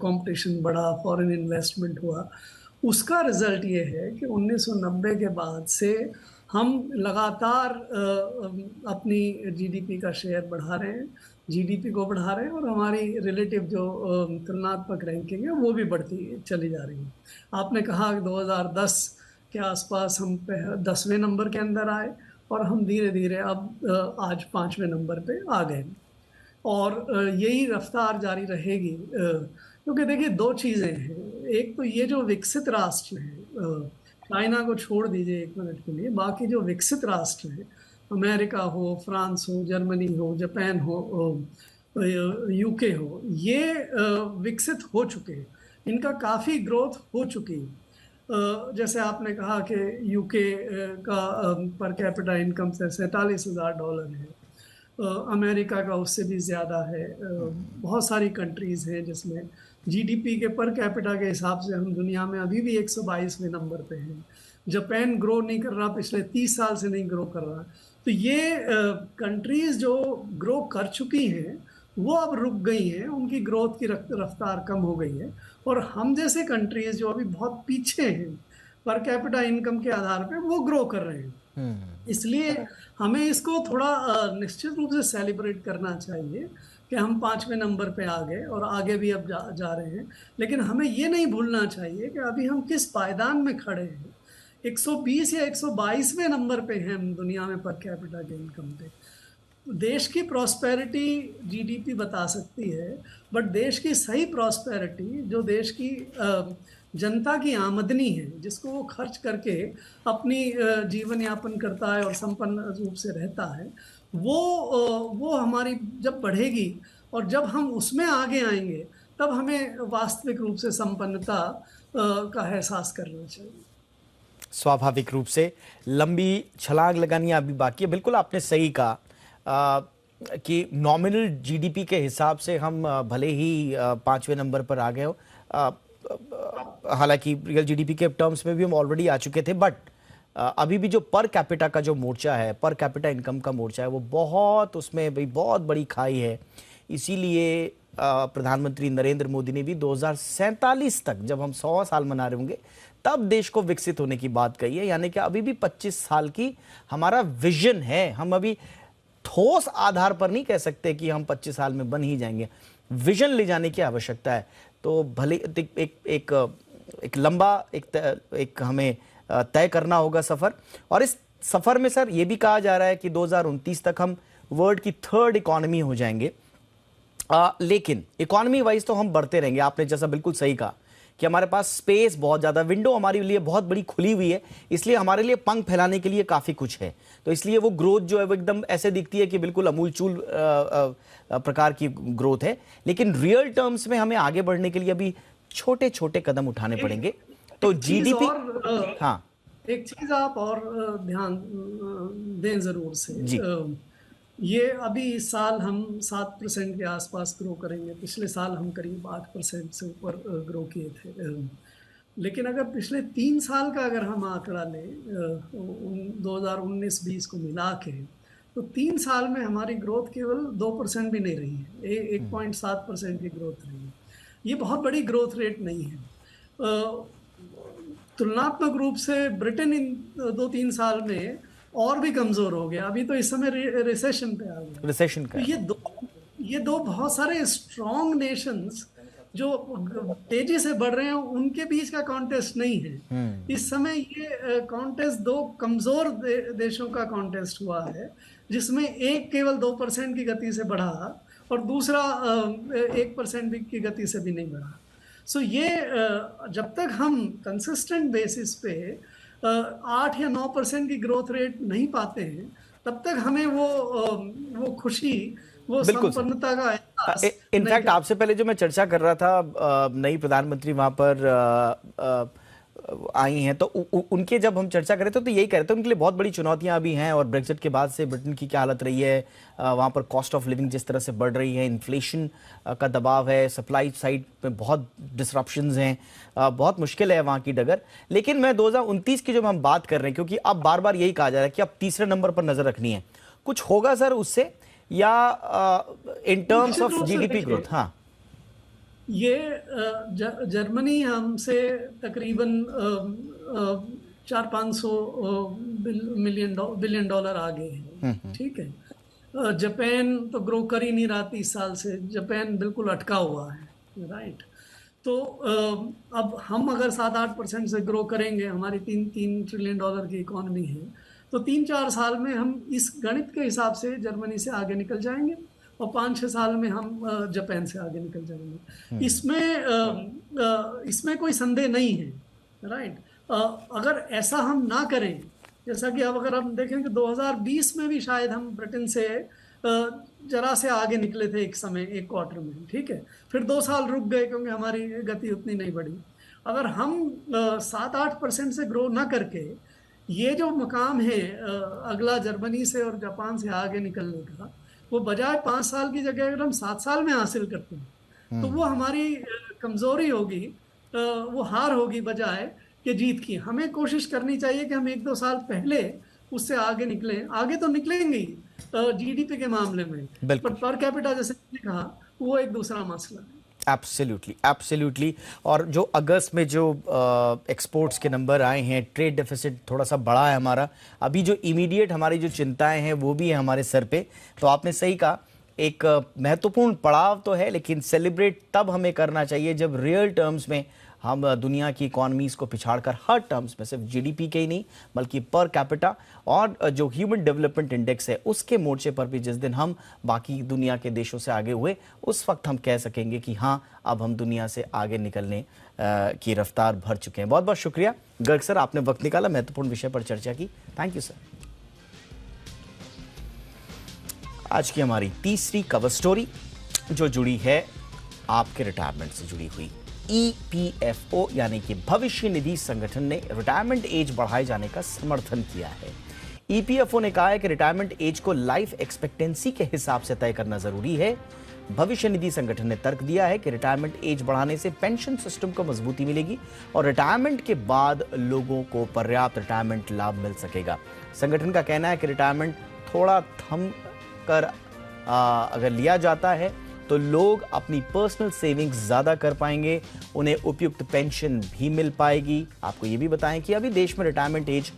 कंपटीशन बढ़ा, फॉरेन इन्वेस्टमेंट हुआ, उसका रिजल्ट ये है कि 1990 के बाद से हम लगातार अपनी जीडीपी का शेयर बढ़ा रहे हैं, जीडीपी को बढ़ा रहे हैं और हमारी रिलेटिव जो तुलनात्मक रैंकिंग है वो भी बढ़ती चली जा रही है। आपने कहा कि 2010 के आसपास हम 10वें नंबर के अंदर आए और हम धीरे धीरे अब आज 5वें नंबर पे आ गए और यही रफ्तार जारी रहेगी। क्योंकि देखिए, 2 चीज़ें हैं। एक तो ये जो विकसित राष्ट्र हैं, चाइना को छोड़ दीजिए 1 मिनट के लिए, बाकी जो विकसित राष्ट्र हैं, अमेरिका हो, फ्रांस हो, जर्मनी हो, जापान हो, यूके हो, ये विकसित हो चुके हैं, इनका काफ़ी ग्रोथ हो चुकी है। जैसे आपने कहा कि यूके का पर कैपिटा इनकम $47,000 है, अमेरिका का उससे भी ज़्यादा है। बहुत सारी कंट्रीज़ हैं जिसमें जीडीपी के पर कैपिटा के हिसाब से हम दुनिया में अभी भी 122वें नंबर पे हैं। जापान ग्रो नहीं कर रहा, पिछले 30 साल से नहीं ग्रो कर रहा। तो ये कंट्रीज़ जो ग्रो कर चुकी हैं वो अब रुक गई हैं, उनकी ग्रोथ की रफ्तार कम हो गई है। और हम जैसे कंट्रीज़ जो अभी बहुत पीछे हैं पर कैपिटा इनकम के आधार पे, वो ग्रो कर रहे हैं। इसलिए हमें इसको थोड़ा निश्चित रूप से सेलिब्रेट करना चाहिए कि हम 5वें नंबर पे आ गए और आगे भी अब जा रहे हैं। लेकिन हमें ये नहीं भूलना चाहिए कि अभी हम किस पायदान में खड़े हैं। 120 या 122वें नंबर पे हैं हम दुनिया में पर कैपिटा के इनकम पे। देश की प्रॉस्पेरिटी जीडीपी बता सकती है, बट देश की सही प्रॉस्पेरिटी, जो देश की जनता की आमदनी है, जिसको वो खर्च करके अपनी जीवन यापन करता है और संपन्न रूप से रहता है, वो हमारी जब बढ़ेगी और जब हम उसमें आगे आएंगे तब हमें वास्तविक रूप से संपन्नता का एहसास करना चाहिए। स्वाभाविक रूप से लंबी छलांग लगानी अभी बाकी है। बिल्कुल आपने सही कहा कि नॉमिनल जीडीपी के हिसाब से हम भले ही 5वें नंबर पर आ गए हो, हालांकि रियल जीडीपी के टर्म्स में भी हम ऑलरेडी आ चुके थे, बट अभी भी जो पर कैपिटा का जो मोर्चा है, पर कैपिटा इनकम का मोर्चा है, वो बहुत, उसमें भाई बहुत बड़ी खाई है। इसीलिए प्रधानमंत्री नरेंद्र मोदी ने भी 2047 तक, जब हम 100 साल मना रहे होंगे, तब देश को विकसित होने की बात कही है। यानी कि अभी भी 25 साल की हमारा विजन है। हम अभी ठोस आधार पर नहीं कह सकते कि हम 25 साल में बन ही जाएंगे। विजन ले जाने की आवश्यकता है। तो भले एक लंबा एक हमें तय करना होगा सफर। और इस सफर में सर ये भी कहा जा रहा है कि 2029 तक हम वर्ल्ड की 3rd इकोनॉमी हो जाएंगे। लेकिन इकोनॉमी वाइज तो हम बढ़ते रहेंगे। आपने जैसा बिल्कुल सही कहा कि हमारे पास स्पेस बहुत ज़्यादा, विंडो हमारे लिए बहुत बड़ी खुली हुई है, इसलिए हमारे लिए पंख फैलाने के लिए काफ़ी कुछ है। तो इसलिए वो ग्रोथ जो है वो एकदम ऐसे दिखती है कि बिल्कुल अमूलचूल प्रकार की ग्रोथ है। लेकिन रियल टर्म्स में हमें आगे बढ़ने के लिए अभी छोटे छोटे कदम उठाने पड़ेंगे। तो जीडीपी, हाँ, एक चीज़ आप और ध्यान दें ज़रूर से। ये अभी इस साल हम 7% के आसपास ग्रो करेंगे। पिछले साल हम करीब 8% से ऊपर ग्रो किए थे। लेकिन अगर पिछले 3 साल का अगर हम आंकड़ा लें 2019-20 को मिला के, तो 3 साल में हमारी ग्रोथ केवल 2% भी नहीं रही है, 1.7% की ग्रोथ रही है। ये बहुत बड़ी ग्रोथ रेट नहीं है। तुलनात्मक रूप से ब्रिटेन इन 2-3 साल में और भी कमजोर हो गया। अभी तो इस समय रिसेशन पे आ गया। रिसेशन तो का ये दो बहुत सारे स्ट्रॉन्ग नेशंस जो तेजी से बढ़ रहे हैं, उनके बीच का कॉन्टेस्ट नहीं है। इस समय ये कॉन्टेस्ट दो कमजोर देशों का कॉन्टेस्ट हुआ है, जिसमें एक केवल 2% की गति से बढ़ा और दूसरा 1% की गति से भी नहीं बढ़ा। सो ये जब तक हम कंसिस्टेंट बेसिस पे 8 या 9% की ग्रोथ रेट नहीं पाते हैं, तब तक हमें वो खुशी, वो बिल्कुल सर। संपन्नता का एहसास इनफैक्ट आपसे पहले जो मैं चर्चा कर रहा था, नई प्रधानमंत्री वहां पर आई हैं, तो उनके जब हम चर्चा करें तो यही कह रहे थे उनके लिए बहुत बड़ी चुनौतियां अभी हैं, और ब्रेक्जिट के बाद से ब्रिटेन की क्या हालत रही है, वहां पर कॉस्ट ऑफ लिविंग जिस तरह से बढ़ रही है, इन्फ्लेशन का दबाव है, सप्लाई साइड पे बहुत डिसरप्शंस हैं, बहुत मुश्किल है वहां की डगर। लेकिन मैं 2029 की जब हम बात कर रहे हैं, क्योंकि अब बार बार यही कहा जा रहा है कि अब तीसरे नंबर पर नजर रखनी है, कुछ होगा सर उससे, या in terms of GDP growth? हाँ, ये जर्मनी हमसे तकरीबन 400-500 बिलियन डॉलर आगे है। ठीक है। जापान तो ग्रो कर ही नहीं रहा 30 साल से, जापान बिल्कुल अटका हुआ है, राइट। तो अब हम अगर 7-8% से ग्रो करेंगे, हमारी 3 ट्रिलियन डॉलर की इकोनॉमी है, तो 3-4 साल में हम इस गणित के हिसाब से जर्मनी से आगे निकल जाएंगे, और 5-6 साल में हम जापान से आगे निकल जाएंगे। इसमें कोई संदेह नहीं है, राइट। अगर ऐसा हम ना करें, जैसा कि अब अगर हम देखें कि 2020 में भी शायद हम ब्रिटेन से जरा से आगे निकले थे एक समय, एक क्वार्टर में, ठीक है। फिर 2 साल रुक गए क्योंकि हमारी गति उतनी नहीं बढ़ी। अगर हम 7-8% से ग्रो ना करके ये जो मकाम है अगला जर्मनी से और जापान से आगे निकलने का, वो बजाय 5 साल की जगह अगर हम 7 साल में हासिल करते हैं, तो वो हमारी कमजोरी होगी, वो हार होगी बजाय कि जीत की। हमें कोशिश करनी चाहिए कि हम 1-2 साल पहले उससे आगे निकलें। आगे तो निकलेंगे ही जीडीपी के मामले में, पर कैपिटा जैसे कहा, वो एक दूसरा मसला है। Absolutely, absolutely. और जो अगस्त में जो एक्सपोर्ट्स के नंबर आए हैं, ट्रेड डेफिसिट थोड़ा सा बढ़ा है हमारा, अभी जो इमीडिएट हमारी जो चिंताएं हैं वो भी है हमारे सर पे। तो आपने सही कहा, एक महत्वपूर्ण पड़ाव तो है, लेकिन सेलिब्रेट तब हमें करना चाहिए जब रियल टर्म्स में हम दुनिया की इकॉनमीज को पिछाड़कर, हर टर्म्स में, सिर्फ जीडीपी के ही नहीं बल्कि पर कैपिटा और जो ह्यूमन डेवलपमेंट इंडेक्स है उसके मोर्चे पर भी जिस दिन हम बाकी दुनिया के देशों से आगे हुए, उस वक्त हम कह सकेंगे कि हाँ, अब हम दुनिया से आगे निकलने की रफ्तार भर चुके हैं। बहुत बहुत शुक्रिया गर्ग सर, आपने वक्त निकाला, महत्वपूर्ण विषय पर चर्चा की। Thank you sir. आज की हमारी तीसरी कवर स्टोरी जो जुड़ी है आपके रिटायरमेंट से जुड़ी हुई। ईपीएफओ यानी कि भविष्य निधि संगठन ने रिटायरमेंट एज बढ़ाए जाने का समर्थन किया है। ईपीएफओ ने कहा है कि रिटायरमेंट एज को लाइफ एक्सपेक्टेंसी के हिसाब से तय करना जरूरी है। भविष्य निधि संगठन ने तर्क दिया है कि रिटायरमेंट एज बढ़ाने से पेंशन सिस्टम को मजबूती मिलेगी और रिटायरमेंट के बाद लोगों को पर्याप्त रिटायरमेंट लाभ मिल सकेगा। संगठन का कहना है कि रिटायरमेंट थोड़ा थम कर अगर लिया जाता है तो लोग अपनी पर्सनल सेविंग्स ज्यादा कर पाएंगे, उन्हें उपयुक्त पेंशन भी मिल पाएगी। आपको ये भी बताएं कि अभी देश में रिटायरमेंट एज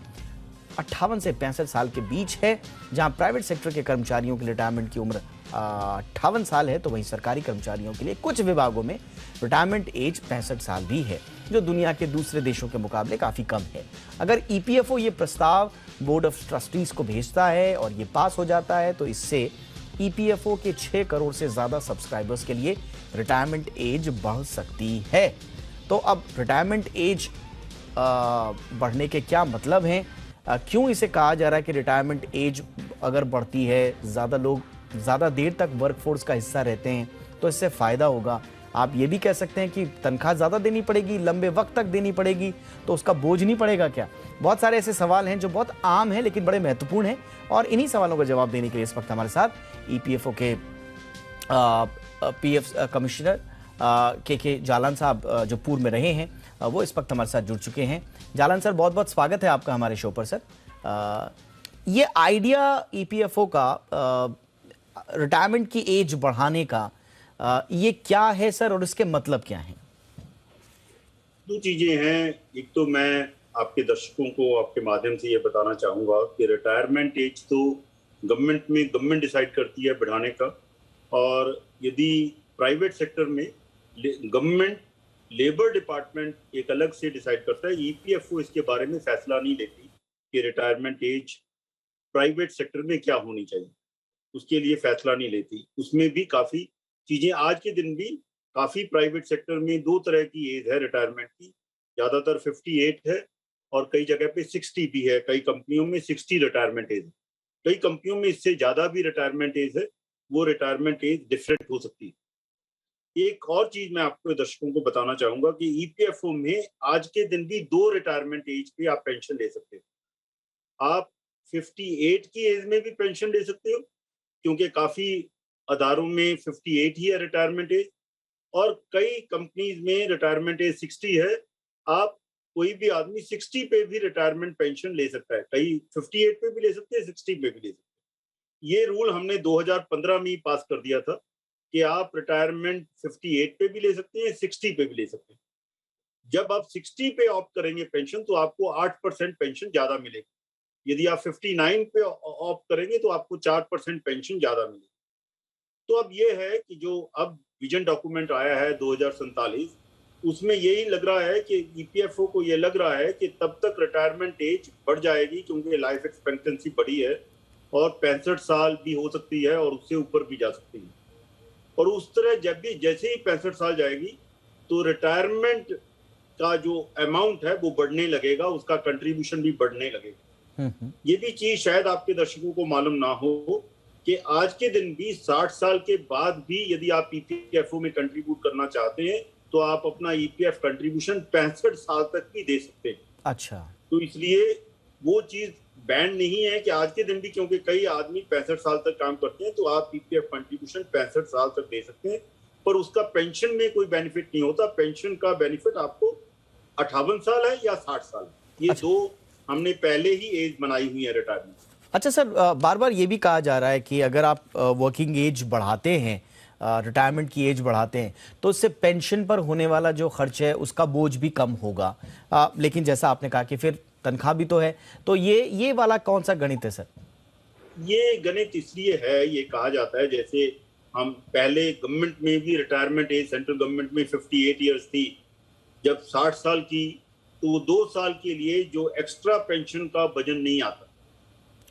58 से 65 साल के बीच है। जहां प्राइवेट सेक्टर के कर्मचारियों की रिटायरमेंट की उम्र 58 साल है, तो वहीं सरकारी कर्मचारियों के लिए कुछ विभागों में रिटायरमेंट एज 65 साल भी है, जो दुनिया के दूसरे देशों के मुकाबले काफी कम है। अगर ईपीएफओ ये प्रस्ताव बोर्ड ऑफ ट्रस्टीज को भेजता है और ये पास हो जाता है, तो इससे ईपीएफओ के 6 करोड़ से ज्यादा सब्सक्राइबर्स के लिए रिटायरमेंट एज बढ़ सकती है। तो अब रिटायरमेंट एज बढ़ने के क्या मतलब हैं, क्यों इसे कहा जा रहा है कि रिटायरमेंट एज अगर बढ़ती है, ज्यादा लोग ज्यादा देर तक वर्कफोर्स का हिस्सा रहते हैं, तो इससे फायदा होगा। आप ये भी कह सकते हैं कि तनख्वाह ज़्यादा देनी पड़ेगी, लंबे वक्त तक देनी पड़ेगी, तो उसका बोझ नहीं पड़ेगा क्या? बहुत सारे ऐसे सवाल हैं जो बहुत आम हैं लेकिन बड़े महत्वपूर्ण हैं, और इन्हीं सवालों का जवाब देने के लिए इस वक्त हमारे साथ ईपीएफओ के पीएफ कमिश्नर के जालान साहब, जो पूर्व में रहे हैं, वो इस वक्त हमारे साथ जुड़ चुके हैं। जालान सर, बहुत बहुत स्वागत है आपका हमारे शो पर। सर, ये आइडिया ईपीएफओ का रिटायरमेंट की एज बढ़ाने का, ये क्या है सर, और इसके मतलब क्या हैं? दो चीजें हैं। एक तो मैं आपके दर्शकों को आपके माध्यम से ये बताना चाहूंगा कि रिटायरमेंट एज तो गवर्नमेंट डिसाइड करती है बढ़ाने का, और यदि प्राइवेट सेक्टर में गवर्नमेंट लेबर डिपार्टमेंट एक अलग से डिसाइड करता है। ईपीएफओ इसके बारे में फैसला नहीं लेती कि रिटायरमेंट एज प्राइवेट सेक्टर में क्या होनी चाहिए, उसके लिए फैसला नहीं लेती। उसमें भी काफी चीजें, आज के दिन भी काफी प्राइवेट सेक्टर में दो तरह की एज है रिटायरमेंट की। ज्यादातर 58 है और कई जगह पे 60 भी है। कई कंपनियों में 60 रिटायरमेंट एज है, कई कंपनियों में इससे ज्यादा भी रिटायरमेंट एज है। वो रिटायरमेंट एज डिफरेंट हो सकती है। एक और चीज मैं आपको दर्शकों को बताना चाहूंगा कि ईपीएफओ में आज के दिन भी दो रिटायरमेंट एज पे आप पेंशन ले सकते हो। आप 58 की एज में भी पेंशन ले सकते हो, क्योंकि काफी अदारों में 58 ही है रिटायरमेंट एज, और कई कंपनीज में रिटायरमेंट एज 60 है। आप कोई भी आदमी 60 पे भी रिटायरमेंट पेंशन ले सकता है। कई 58 पे भी ले सकते हैं, 60 पे भी ले सकते हैं। ये रूल हमने 2015 में ही पास कर दिया था कि आप रिटायरमेंट 58 पे भी ले सकते हैं, 60 पे भी ले सकते हैं। जब आप 60 पे ऑप्ट करेंगे पेंशन, तो आपको 8% पेंशन ज्यादा मिलेगी। यदि आप 59 पे ऑप्ट करेंगे तो आपको 4% पेंशन ज्यादा मिलेगी। तो अब ये है कि जो अब विजन डॉक्यूमेंट आया है 2047, उसमें यही लग रहा है कि ईपीएफओ को ये लग रहा है कि तब तक रिटायरमेंट एज बढ़ जाएगी, क्योंकि लाइफ एक्सपेक्टेंसी बढ़ी है और 65 साल भी हो सकती है और उससे ऊपर भी जा सकती है। और उस तरह जब भी जैसे ही 65 साल जाएगी तो रिटायरमेंट का जो अमाउंट है वो बढ़ने लगेगा, उसका कंट्रीब्यूशन भी बढ़ने लगेगा। ये भी चीज शायद आपके दर्शकों को मालूम ना हो कि आज के दिन भी 60 साल के बाद भी यदि आप ईपीएफओ में कंट्रीब्यूट करना चाहते हैं तो आप अपना ईपीएफ कंट्रीब्यूशन 65 साल तक भी दे सकते हैं। अच्छा, तो इसलिए वो चीज बैन नहीं है कि आज के दिन भी, क्योंकि कई आदमी 65 साल तक काम करते हैं, तो आप ईपीएफ कंट्रीब्यूशन 65 साल तक दे सकते हैं, पर उसका पेंशन में कोई बेनिफिट नहीं होता। पेंशन का बेनिफिट आपको 58 साल है या 60 साल है। ये दो हमने पहले ही एज बनाई हुई है रिटायरमेंट। अच्छा सर, बार बार ये भी कहा जा रहा है कि अगर आप वर्किंग एज बढ़ाते हैं, रिटायरमेंट की एज बढ़ाते हैं, तो उससे पेंशन पर होने वाला जो खर्च है उसका बोझ भी कम होगा। लेकिन जैसा आपने कहा कि फिर तनख्वाह भी तो है, तो ये वाला कौन सा गणित है सर? ये गणित इसलिए है, ये कहा जाता है, जैसे हम पहले गवर्नमेंट में भी रिटायरमेंट एज सेंट्रल गवर्नमेंट में 58 ईयर्स थी। जब 60 साल की तो 2 साल के लिए जो एक्स्ट्रा पेंशन का वजन नहीं आता।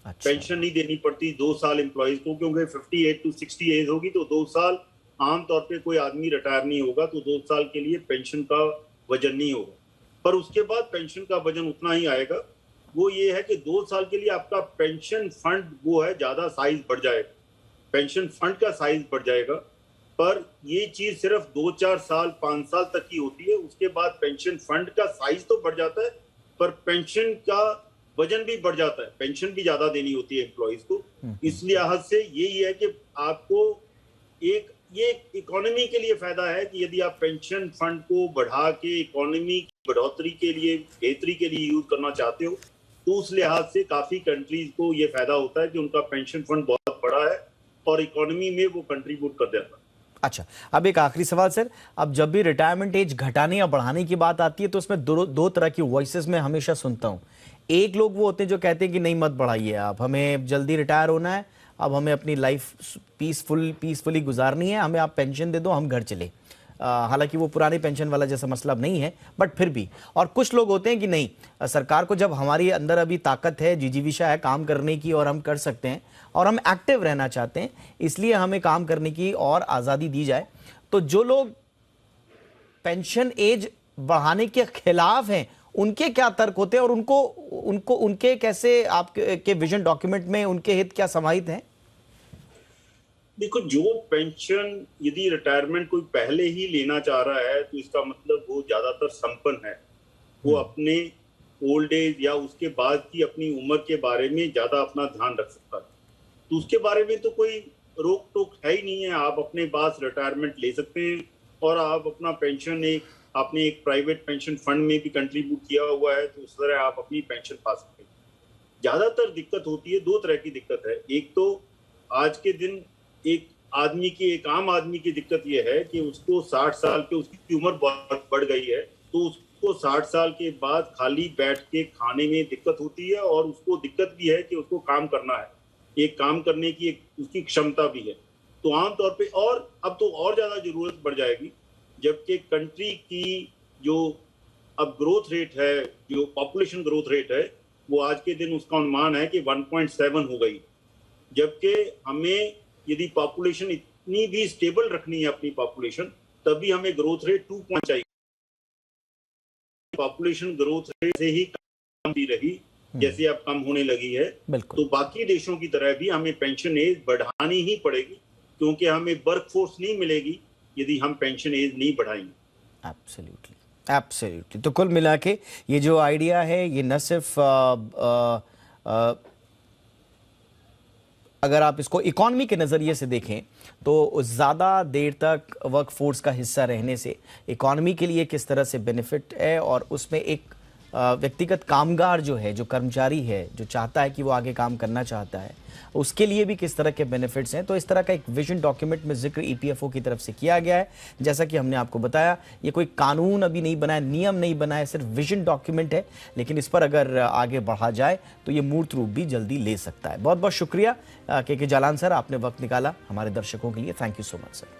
अच्छा। पेंशन नहीं देनी पड़ती 2 साल एम्प्लॉयज को, क्योंकि 58 to 60 एज होगी तो 2 साल आमतौर पे कोई आदमी रिटायर नहीं होगा, तो 2 साल के लिए पेंशन का वजन नहीं होगा। पर उसके बाद पेंशन का वजन उतना ही आएगा। वो ये है कि 2 साल के लिए आपका पेंशन फंड वो है ज्यादा साइज बढ़ जाएगा, पेंशन फंड का साइज बढ़ जाएगा। पर ये चीज सिर्फ 2-4 साल 5 साल तक की होती है। उसके बाद पेंशन फंड का साइज तो बढ़ जाता है, पर पेंशन का वजन भी बढ़ जाता है। पेंशन भी ज्यादा देनी होती है एम्प्लॉइज को। इस लिहाज से यही है कि आपको ये इकोनॉमी के लिए फायदा है कि यदि आप पेंशन फंड को बढ़ा के इकोनॉमी की बढ़ोतरी के लिए, बेहतरी के लिए यूज करना चाहते हो, तो उस लिहाज से काफी कंट्रीज को ये फायदा होता है कि उनका पेंशन फंड बहुत बड़ा है और इकोनॉमी में वो कंट्रीब्यूट कर देता है। अच्छा, अब एक आखिरी सवाल सर, अब जब भी रिटायरमेंट एज घटाने या बढ़ाने की बात आती है तो उसमें दो तरह की वॉइसेस में हमेशा सुनता हूँ। एक लोग वो होते हैं जो कहते हैं कि नहीं मत बढ़ाइए, आप हमें जल्दी रिटायर होना है, अब हमें अपनी लाइफ पीसफुली गुजारनी है, हमें आप पेंशन दे दो, हम घर चले। हालांकि वो पुरानी पेंशन वाला जैसा मसला अब नहीं है, बट फिर भी। और कुछ लोग होते हैं कि नहीं, सरकार को जब हमारी अंदर अभी ताकत है, जिजीविशा है काम करने की, और हम कर सकते हैं और हम एक्टिव रहना चाहते हैं, इसलिए हमें काम करने की और आज़ादी दी जाए। तो जो लोग पेंशन एज बढ़ाने के खिलाफ हैं, उनके क्या तर्क होते हैं और उनके कैसे आपके विजन डॉक्यूमेंट में उनके हित क्या समाहित हैं? देखो, जो पेंशन यदि रिटायरमेंट कोई पहले ही लेना चाह रहा है तो इसका मतलब वो ज्यादातर संपन्न है, वो अपने ओल्ड एज या उसके बाद की अपनी उम्र के बारे में ज्यादा अपना ध्यान रख सकता है। तो उसके बारे में तो कोई रोक टोक है ही नहीं है। आप अपने पास रिटायरमेंट ले सकते हैं और आप अपना पेंशन आपने एक प्राइवेट पेंशन फंड में भी कंट्रीब्यूट किया हुआ है तो उस तरह आप अपनी पेंशन पा सकते हैं। ज्यादातर दिक्कत होती है, दो तरह की दिक्कत है। एक तो आज के दिन एक आम आदमी की दिक्कत यह है कि उसको 60 साल के उसकी उम्र बढ़ गई है तो उसको 60 साल के बाद खाली बैठ के खाने में दिक्कत होती है और उसको दिक्कत भी है कि उसको काम करना है, एक काम करने की उसकी क्षमता भी है। तो आमतौर पे और अब तो और ज्यादा जरूरत बढ़ जाएगी जबकि कंट्री की जो अब ग्रोथ रेट है, जो पॉपुलेशन ग्रोथ रेट है, वो आज के दिन उसका अनुमान है कि 1.7 हो गई। जबकि हमें यदि पॉपुलेशन इतनी भी स्टेबल रखनी है अपनी पॉपुलेशन, तभी हमें ग्रोथ रेट 2 चाहिए। पॉपुलेशन ग्रोथ रेट से ही कम भी रही जैसे अब कम होने लगी है, तो बाकी देशों की तरह भी हमें पेंशन एज बढ़ानी ही पड़ेगी क्योंकि हमें वर्कफोर्स नहीं मिलेगी यदि हम पेंशन एज नहीं बढ़ाएंगे। एब्सोल्युटली। तो कुल मिला के ये जो आइडिया है ये न सिर्फ अगर आप इसको इकॉनमी के नज़रिए से देखें तो ज़्यादा देर तक वर्कफोर्स का हिस्सा रहने से इकॉनमी के लिए किस तरह से बेनिफिट है और उसमें एक व्यक्तिगत कामगार जो है, जो कर्मचारी है, जो चाहता है कि वो आगे काम करना चाहता है, उसके लिए भी किस तरह के बेनिफिट्स हैं। तो इस तरह का एक विजन डॉक्यूमेंट में जिक्र ईपीएफओ की तरफ से किया गया है। जैसा कि हमने आपको बताया, ये कोई कानून अभी नहीं बना है, नियम नहीं बना है, सिर्फ विजन डॉक्यूमेंट है, लेकिन इस पर अगर आगे बढ़ा जाए तो ये मूर्त रूप भी जल्दी ले सकता है। बहुत बहुत शुक्रिया के जालान सर, आपने वक्त निकाला हमारे दर्शकों के लिए। Thank you so much sir.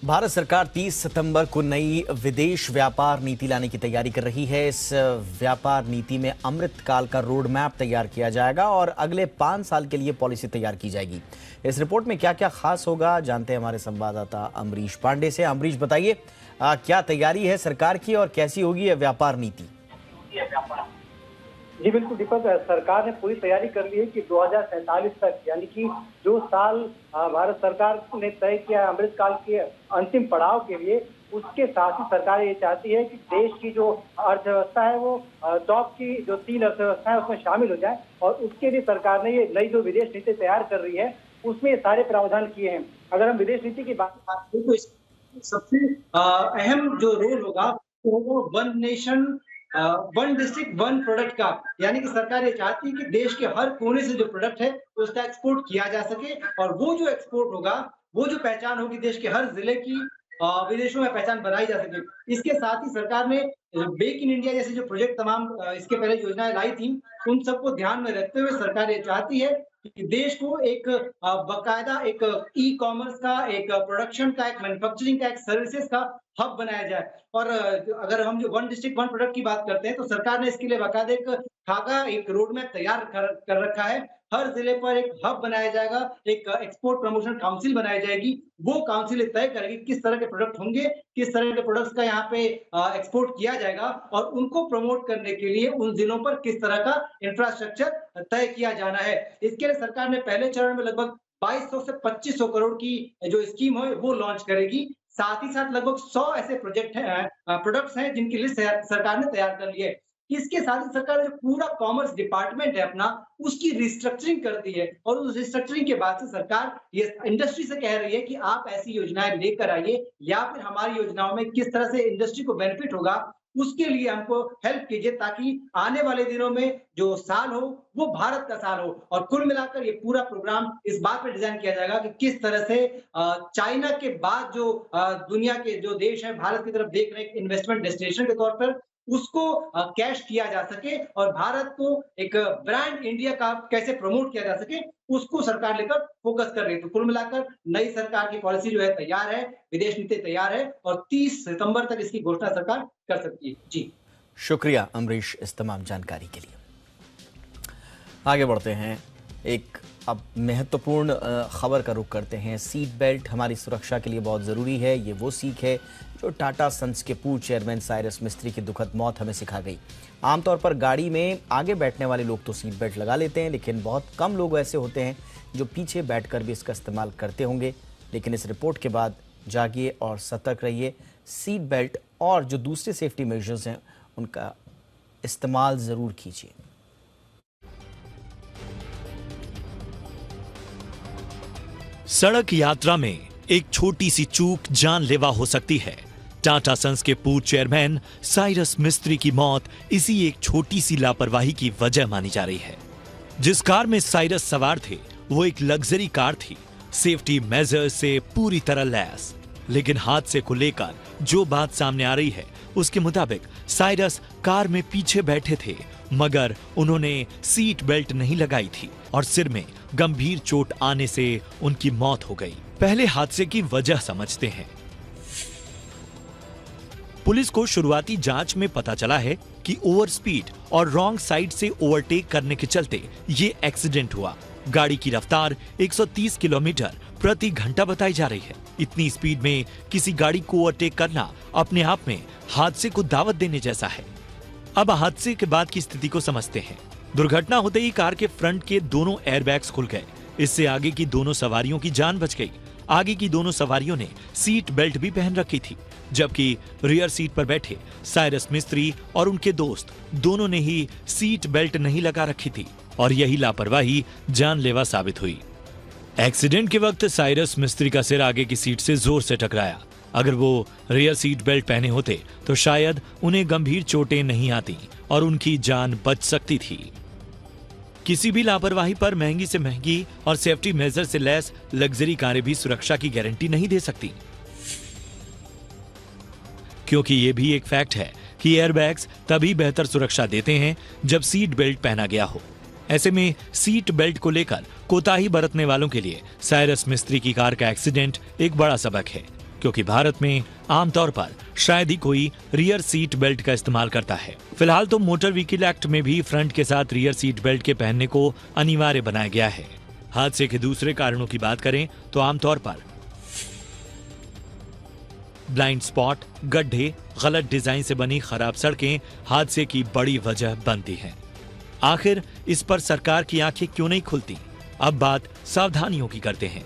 Bharat सरकार 30 सितंबर को नई विदेश व्यापार नीति लाने की तैयारी कर रही है। इस व्यापार नीति में अमृतकाल का रोड मैप तैयार किया जाएगा और अगले 5 साल के लिए पॉलिसी तैयार की जाएगी। इस रिपोर्ट में क्या क्या खास होगा जानते हैं हमारे संवाददाता अमरीश पांडे से। अमरीश, बताइए क्या तैयारी है सरकार की और कैसी होगी यह व्यापार नीति? जी बिल्कुल दीपक, सरकार ने पूरी तैयारी कर ली है कि 2047 तक, यानी कि जो साल भारत सरकार ने तय किया अमृतकाल के अंतिम पड़ाव के लिए, उसके साथ ही सरकार ये चाहती है कि देश की जो अर्थव्यवस्था है वो टॉप की जो 3 अर्थव्यवस्था है उसमें शामिल हो जाए। और उसके लिए सरकार ने ये नई जो विदेश नीति तैयार कर रही है उसमें ये सारे प्रावधान किए हैं। अगर हम विदेश नीति की बात करें तो सबसे अहम जो रोल होगा वो one nation one district one product का, यानी कि सरकार ये चाहती है कि देश के हर कोने से जो प्रोडक्ट है उसका एक्सपोर्ट किया जा सके और वो जो एक्सपोर्ट होगा, वो जो पहचान होगी देश के हर जिले की विदेशों में पहचान बनाई जा सके। इसके साथ ही सरकार ने मेक इन इंडिया जैसे जो प्रोजेक्ट तमाम इसके पहले योजनाएं लाई थी, उन सबको ध्यान में रखते हुए सरकार ये चाहती है कि देश को एक बाकायदा एक ई कॉमर्स का, एक प्रोडक्शन का, एक मैन्युफैक्चरिंग का, एक सर्विसेज का हब बनाया जाए। और अगर हम जो वन डिस्ट्रिक्ट वन प्रोडक्ट की बात करते हैं तो सरकार ने इसके लिए बाकायदा एक खाका, एक रोड मैप तैयार कर रखा है। हर जिले पर एक हब बनाया जाएगा, एक एक्सपोर्ट प्रमोशन काउंसिल बनाई जाएगी। वो काउंसिल तय करेगी किस तरह के प्रोडक्ट होंगे, किस तरह के प्रोडक्ट्स का यहाँ पे एक्सपोर्ट किया जाएगा और उनको प्रमोट करने के लिए उन जिलों पर किस तरह का इंफ्रास्ट्रक्चर तय किया जाना है। इसके लिए सरकार ने पहले चरण में लगभग 2200 से 2500 करोड़ की जो स्कीम है वो लॉन्च करेगी। साथ ही साथ लगभग 100 ऐसे प्रोडक्ट्स हैं जिनकी लिस्ट सरकार ने तैयार कर ली है। इसके साथ ही सरकार ने जो पूरा कॉमर्स डिपार्टमेंट है अपना, उसकी रिस्ट्रक्चरिंग कर दी है और उस रिस्ट्रक्चरिंग के बाद से सरकार ये इंडस्ट्री से कह रही है कि आप ऐसी योजनाएं लेकर आइए या फिर हमारी योजनाओं में किस तरह से इंडस्ट्री को बेनिफिट होगा उसके लिए हमको हेल्प कीजिए, ताकि आने वाले दिनों में जो साल हो वो भारत का साल हो। और कुल मिलाकर ये पूरा प्रोग्राम इस बात पर डिजाइन किया जाएगा कि किस तरह से चाइना के बाद जो दुनिया के जो देश है भारत की तरफ देख रहे हैं इन्वेस्टमेंट डेस्टिनेशन के तौर पर, उसको कैश किया जा सके और भारत को एक ब्रांड इंडिया का कैसे प्रमोट किया जा सके, उसको सरकार लेकर फोकस कर रही है। तो कुल मिलाकर नई सरकार की पॉलिसी जो है तैयार है, विदेश नीति तैयार है और 30 सितंबर तक इसकी घोषणा सरकार कर सकती है। जी शुक्रिया अमरीश इस तमाम जानकारी के लिए। आगे बढ़ते हैं। एक अब महत्वपूर्ण खबर का रुख करते हैं। सीट बेल्ट हमारी सुरक्षा के लिए बहुत ज़रूरी है। ये वो सीख है जो टाटा सन्स के पूर्व चेयरमैन साइरस मिस्त्री की दुखद मौत हमें सिखा गई। आमतौर पर गाड़ी में आगे बैठने वाले लोग तो सीट बेल्ट लगा लेते हैं, लेकिन बहुत कम लोग ऐसे होते हैं जो पीछे बैठकर भी इसका इस्तेमाल करते होंगे। लेकिन इस रिपोर्ट के बाद जागिए और सतर्क रहिए। सीट बेल्ट और जो दूसरे सेफ्टी मेजर्स हैं उनका इस्तेमाल ज़रूर कीजिए। सड़क यात्रा में एक छोटी सी चूक जानलेवा हो सकती है। टाटा सन्स के पूर्व चेयरमैन साइरस मिस्त्री की मौत इसी एक छोटी सी लापरवाही की वजह मानी जा रही है। जिस कार में साइरस सवार थे वो एक लग्जरी कार थी, सेफ्टी मेजर्स से पूरी तरह लैस। लेकिन हादसे को लेकर जो बात सामने आ रही है उसके मुताबिक साइरस कार में पीछे बैठे थे, मगर उन्होंने सीट बेल्ट नहीं लगाई थी और सिर में गंभीर चोट आने से उनकी मौत हो गई। पहले हादसे की वजह समझते हैं। पुलिस को शुरुआती जांच में पता चला है कि ओवर स्पीड और रॉन्ग साइड से ओवरटेक करने के चलते ये एक्सीडेंट हुआ। गाड़ी की रफ्तार 130 किलोमीटर प्रति घंटा बताई जा रही है। इतनी स्पीड में किसी गाड़ी को ओवरटेक करना अपने आप में हादसे को दावत देने जैसा है। अब हादसे के बाद की स्थिति को समझते हैं। दुर्घटना होते ही कार के फ्रंट के दोनों एयरबैग्स खुल गए। इससे आगे की दोनों सवारियों की जान बच गई। आगे की दोनों सवारियों ने सीट बेल्ट भी पहन रखी थी, जबकि रियर सीट पर बैठे साइरस मिस्त्री और उनके दोस्त दोनों ने ही सीट बेल्ट नहीं लगा रखी थी और यही लापरवाही जानलेवा साबित हुई। एक्सीडेंट के वक्त साइरस मिस्त्री का सिर आगे की सीट से जोर से टकराया। अगर वो रियर सीट बेल्ट पहने होते तो शायद उन्हें गंभीर चोटें नहीं आती और उनकी जान बच सकती थी। किसी भी लापरवाही पर महंगी से महंगी और सेफ्टी मेजर से लैस लग्जरी कारें भी सुरक्षा की गारंटी नहीं दे सकती, क्योंकि ये भी एक फैक्ट है कि एयरबैग्स तभी बेहतर सुरक्षा देते हैं जब सीट बेल्ट पहना गया हो। ऐसे में सीट बेल्ट को लेकर कोताही बरतने वालों के लिए साइरस मिस्त्री की कार का एक्सीडेंट एक बड़ा सबक है, क्योंकि भारत में आमतौर पर शायद ही कोई रियर सीट बेल्ट का इस्तेमाल करता है। फिलहाल तो मोटर व्हीकल एक्ट में भी फ्रंट के साथ रियर सीट बेल्ट के पहनने को अनिवार्य बनाया गया है। हादसे के दूसरे कारणों की बात करें तो आमतौर पर ब्लाइंड स्पॉट, गड्ढे, गलत डिजाइन से बनी खराब सड़कें हादसे की बड़ी वजह बनती हैं। आखिर इस पर सरकार की आंखें क्यों नहीं खुलती? अब बात सावधानियों की करते हैं।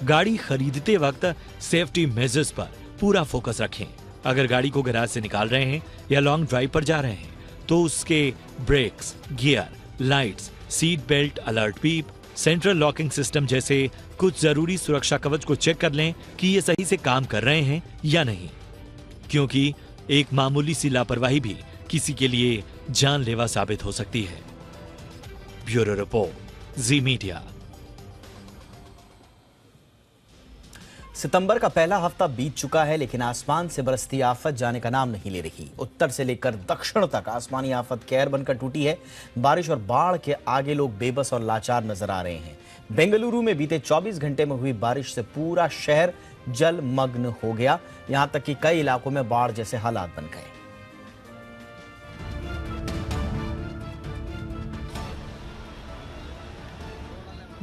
गाड़ी खरीदते वक्त सेफ्टी मेजर्स पर पूरा फोकस रखें। अगर गाड़ी को गैराज से निकाल रहे हैं या लॉन्ग ड्राइव पर जा रहे हैं तो उसके brakes, gear, lights, seat belt, alert beep, central locking system जैसे कुछ जरूरी सुरक्षा कवच को चेक कर लें कि ये सही से काम कर रहे हैं या नहीं, क्योंकि एक मामूली सी लापरवाही भी किसी के लिए जानलेवा साबित हो सकती है। ब्यूरो रिपोर्ट, जी मीडिया। सितंबर का पहला हफ्ता बीत चुका है, लेकिन आसमान से बरसती आफत जाने का नाम नहीं ले रही। उत्तर से लेकर दक्षिण तक आसमानी आफत कहर बनकर टूटी है। बारिश और बाढ़ के आगे लोग बेबस और लाचार नजर आ रहे हैं। बेंगलुरु में बीते 24 घंटे में हुई बारिश से पूरा शहर जलमग्न हो गया। यहां तक कि कई इलाकों में बाढ़ जैसे हालात बन गए।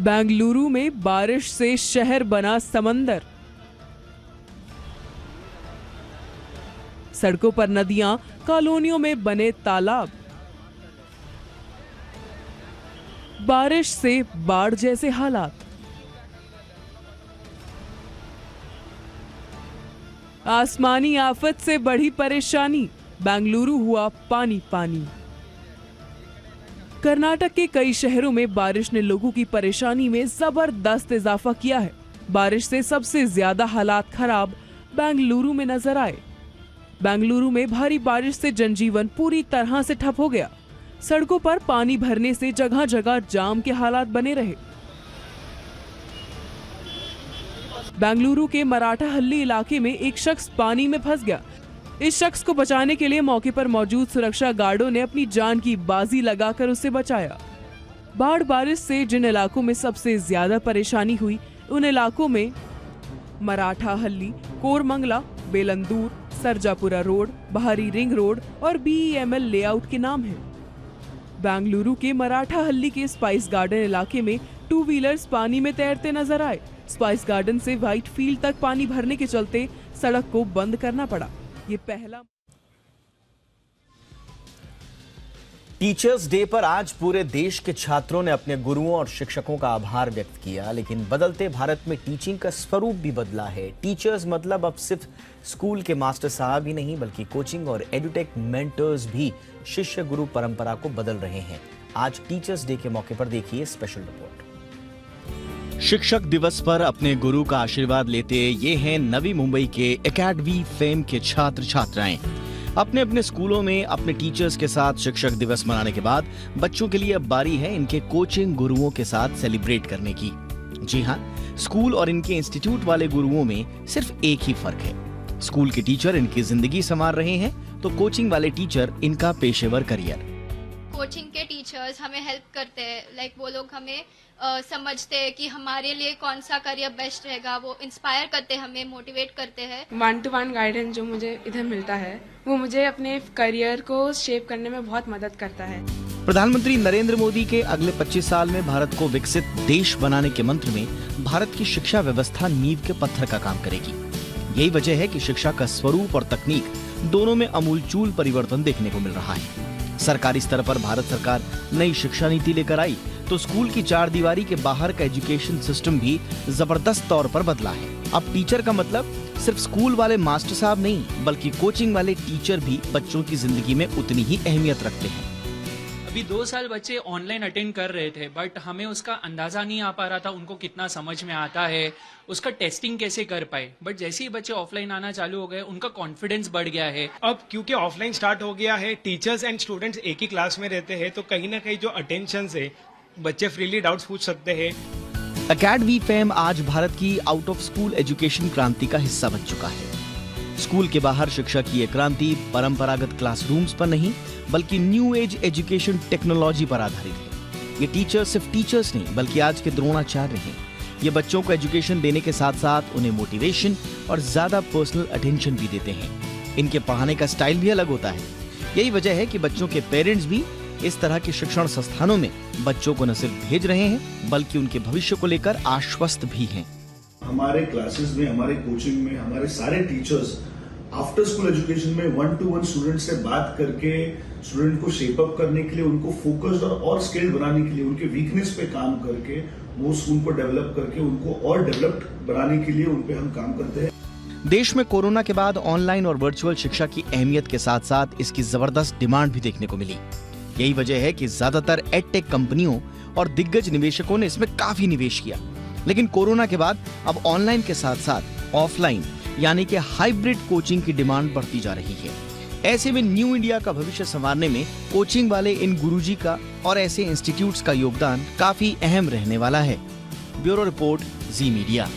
बेंगलुरु में बारिश से शहर बना समंदर। सड़कों पर नदियां, कॉलोनियों में बने तालाब। बारिश से बाढ़ जैसे हालात। आसमानी आफत से बढ़ी परेशानी। बेंगलुरु हुआ पानी पानी। कर्नाटक के कई शहरों में बारिश ने लोगों की परेशानी में जबरदस्त इजाफा किया है। बारिश से सबसे ज्यादा हालात खराब बेंगलुरु में नजर आए। बेंगलुरु में भारी बारिश से जनजीवन पूरी तरह से ठप हो गया। सड़कों पर पानी भरने से जगह जगह जाम के हालात बने रहे। बेंगलुरु के मराठाहल्ली इलाके में एक शख्स पानी में फंस गया। इस शख्स को बचाने के लिए मौके पर मौजूद सुरक्षा गार्डों ने अपनी जान की बाजी लगाकर उसे बचाया। बाढ़ बारिश से जिन इलाकों में सबसे ज्यादा परेशानी हुई उन इलाकों में मराठाहल्ली, कोरमंगला, बेलंदूर, सरजापुरा रोड, बाहरी रिंग रोड और BEML लेआउट के नाम हैं। बेंगलुरु के मराठाहल्ली के स्पाइस गार्डन इलाके में टू व्हीलर्स पानी में तैरते नजर आए। स्पाइस गार्डन से व्हाइट फील्ड तक पानी भरने के चलते सड़क को बंद करना पड़ा। ये पहला टीचर्स डे पर आज पूरे देश के छात्रों ने अपने गुरुओं और शिक्षकों का आभार व्यक्त किया। लेकिन बदलते भारत में टीचिंग का स्वरूप भी बदला है। टीचर्स मतलब अब सिर्फ स्कूल के मास्टर साहब ही नहीं, बल्कि कोचिंग और एडुटेक मेंटर्स भी शिष्य गुरु परंपरा को बदल रहे हैं। आज टीचर्स डे के मौके पर देखिए स्पेशल रिपोर्ट। शिक्षक दिवस पर अपने गुरु का आशीर्वाद लेते ये हैं नवी मुंबई के एकेडमी फेम के छात्र छात्राएं। अपने अपने स्कूलों में अपने टीचर्स के साथ शिक्षक दिवस मनाने के बाद बच्चों के लिए अब बारी है इनके कोचिंग गुरुओं के साथ सेलिब्रेट करने की। जी हाँ, स्कूल और इनके इंस्टीट्यूट वाले गुरुओं में सिर्फ एक ही फर्क है। स्कूल के टीचर इनकी जिंदगी संवार रहे हैं, तो कोचिंग वाले टीचर इनका पेशेवर करियर। कोचिंग के टीचर्स हमें हेल्प करते हैं, लाइक वो लोग हमें समझते हैं कि हमारे लिए कौन सा करियर बेस्ट रहेगा। वो इंस्पायर करते हैं, हमें मोटिवेट करते हैं। 1-to-1 गाइडेंस जो मुझे इधर मिलता है वो मुझे अपने करियर को शेप करने में बहुत मदद करता है। प्रधानमंत्री नरेंद्र मोदी के अगले 25 साल में भारत को विकसित देश बनाने के मंत्र में भारत की शिक्षा व्यवस्था नींव के पत्थर का काम करेगी। यही वजह है कि शिक्षा का स्वरूप और तकनीक दोनों में अमूलचूल परिवर्तन देखने को मिल रहा है। सरकारी स्तर पर भारत सरकार नई शिक्षा नीति लेकर आई, तो स्कूल की चार दीवारी के बाहर का एजुकेशन सिस्टम भी जबरदस्त तौर पर बदला है। अब टीचर का मतलब सिर्फ स्कूल वाले मास्टर साहब नहीं, बल्कि कोचिंग वाले टीचर भी बच्चों की जिंदगी में उतनी ही अहमियत रखते हैं। अभी 2 साल बच्चे ऑनलाइन अटेंड कर रहे थे, बट हमें उसका अंदाजा नहीं आ पा रहा था उनको कितना समझ में आता है, उसका टेस्टिंग कैसे कर पाए। बट जैसे ही बच्चे ऑफलाइन आना चालू हो गए, उनका कॉन्फिडेंस बढ़ गया है। अब क्योंकि ऑफलाइन स्टार्ट हो गया है, टीचर्स एंड स्टूडेंट्स एक ही क्लास में रहते हैं, तो कहीं ना कहीं जो अटेंशन से बच्चे फ्रीली डाउट्स पूछ सकते हैं। एकेडमी फेम आज भारत की आउट ऑफ स्कूल एजुकेशन क्रांति का हिस्सा बन चुका है। स्कूल के बाहर शिक्षा की ये क्रांति परंपरागत क्लासरूम्स पर नहीं, बल्कि न्यू एज एजुकेशन टेक्नोलॉजी पर आधारित है। ये टीचर्स सिर्फ टीचर्स नहीं, बल्कि आज के द्रोणाचार्य हैं। ये बच्चों को एजुकेशन देने के साथ साथ उन्हें मोटिवेशन और ज्यादा पर्सनल अटेंशन भी देते हैं। इनके पढ़ाने का स्टाइल भी अलग होता है। यही वजह है कि बच्चों के पेरेंट्स भी इस तरह के शिक्षण संस्थानों में बच्चों को न सिर्फ भेज रहे हैं, बल्कि उनके भविष्य को लेकर आश्वस्त भी हैं। हमारे क्लासेस में, हमारे कोचिंग में, हमारे सारे टीचर्स आफ्टर स्कूल एजुकेशन में 1-to-1 स्टूडेंट से बात करके स्टूडेंट को शेप अप करने के लिए, उनको फोकस्ड और स्किल्ड बनाने के लिए, उनके वीकनेस पे काम करके वो स्कूल को डेवलप करके उनको और डेवलप्ड बनाने के लिए उन पे हम काम करते हैं। देश में कोरोना के बाद ऑनलाइन और वर्चुअल शिक्षा की अहमियत के साथ साथ इसकी जबरदस्त डिमांड भी देखने को मिली। यही वजह है कि ज्यादातर एडटेक कंपनियों और दिग्गज निवेशकों ने इसमें काफी निवेश किया। लेकिन कोरोना के बाद अब ऑनलाइन के साथ साथ ऑफलाइन यानी कि हाइब्रिड कोचिंग की डिमांड बढ़ती जा रही है। ऐसे में न्यू इंडिया का भविष्य संवारने में कोचिंग वाले इन गुरुजी का और ऐसे इंस्टीट्यूट्स का योगदान काफी अहम रहने वाला है। ब्यूरो रिपोर्ट, जी मीडिया।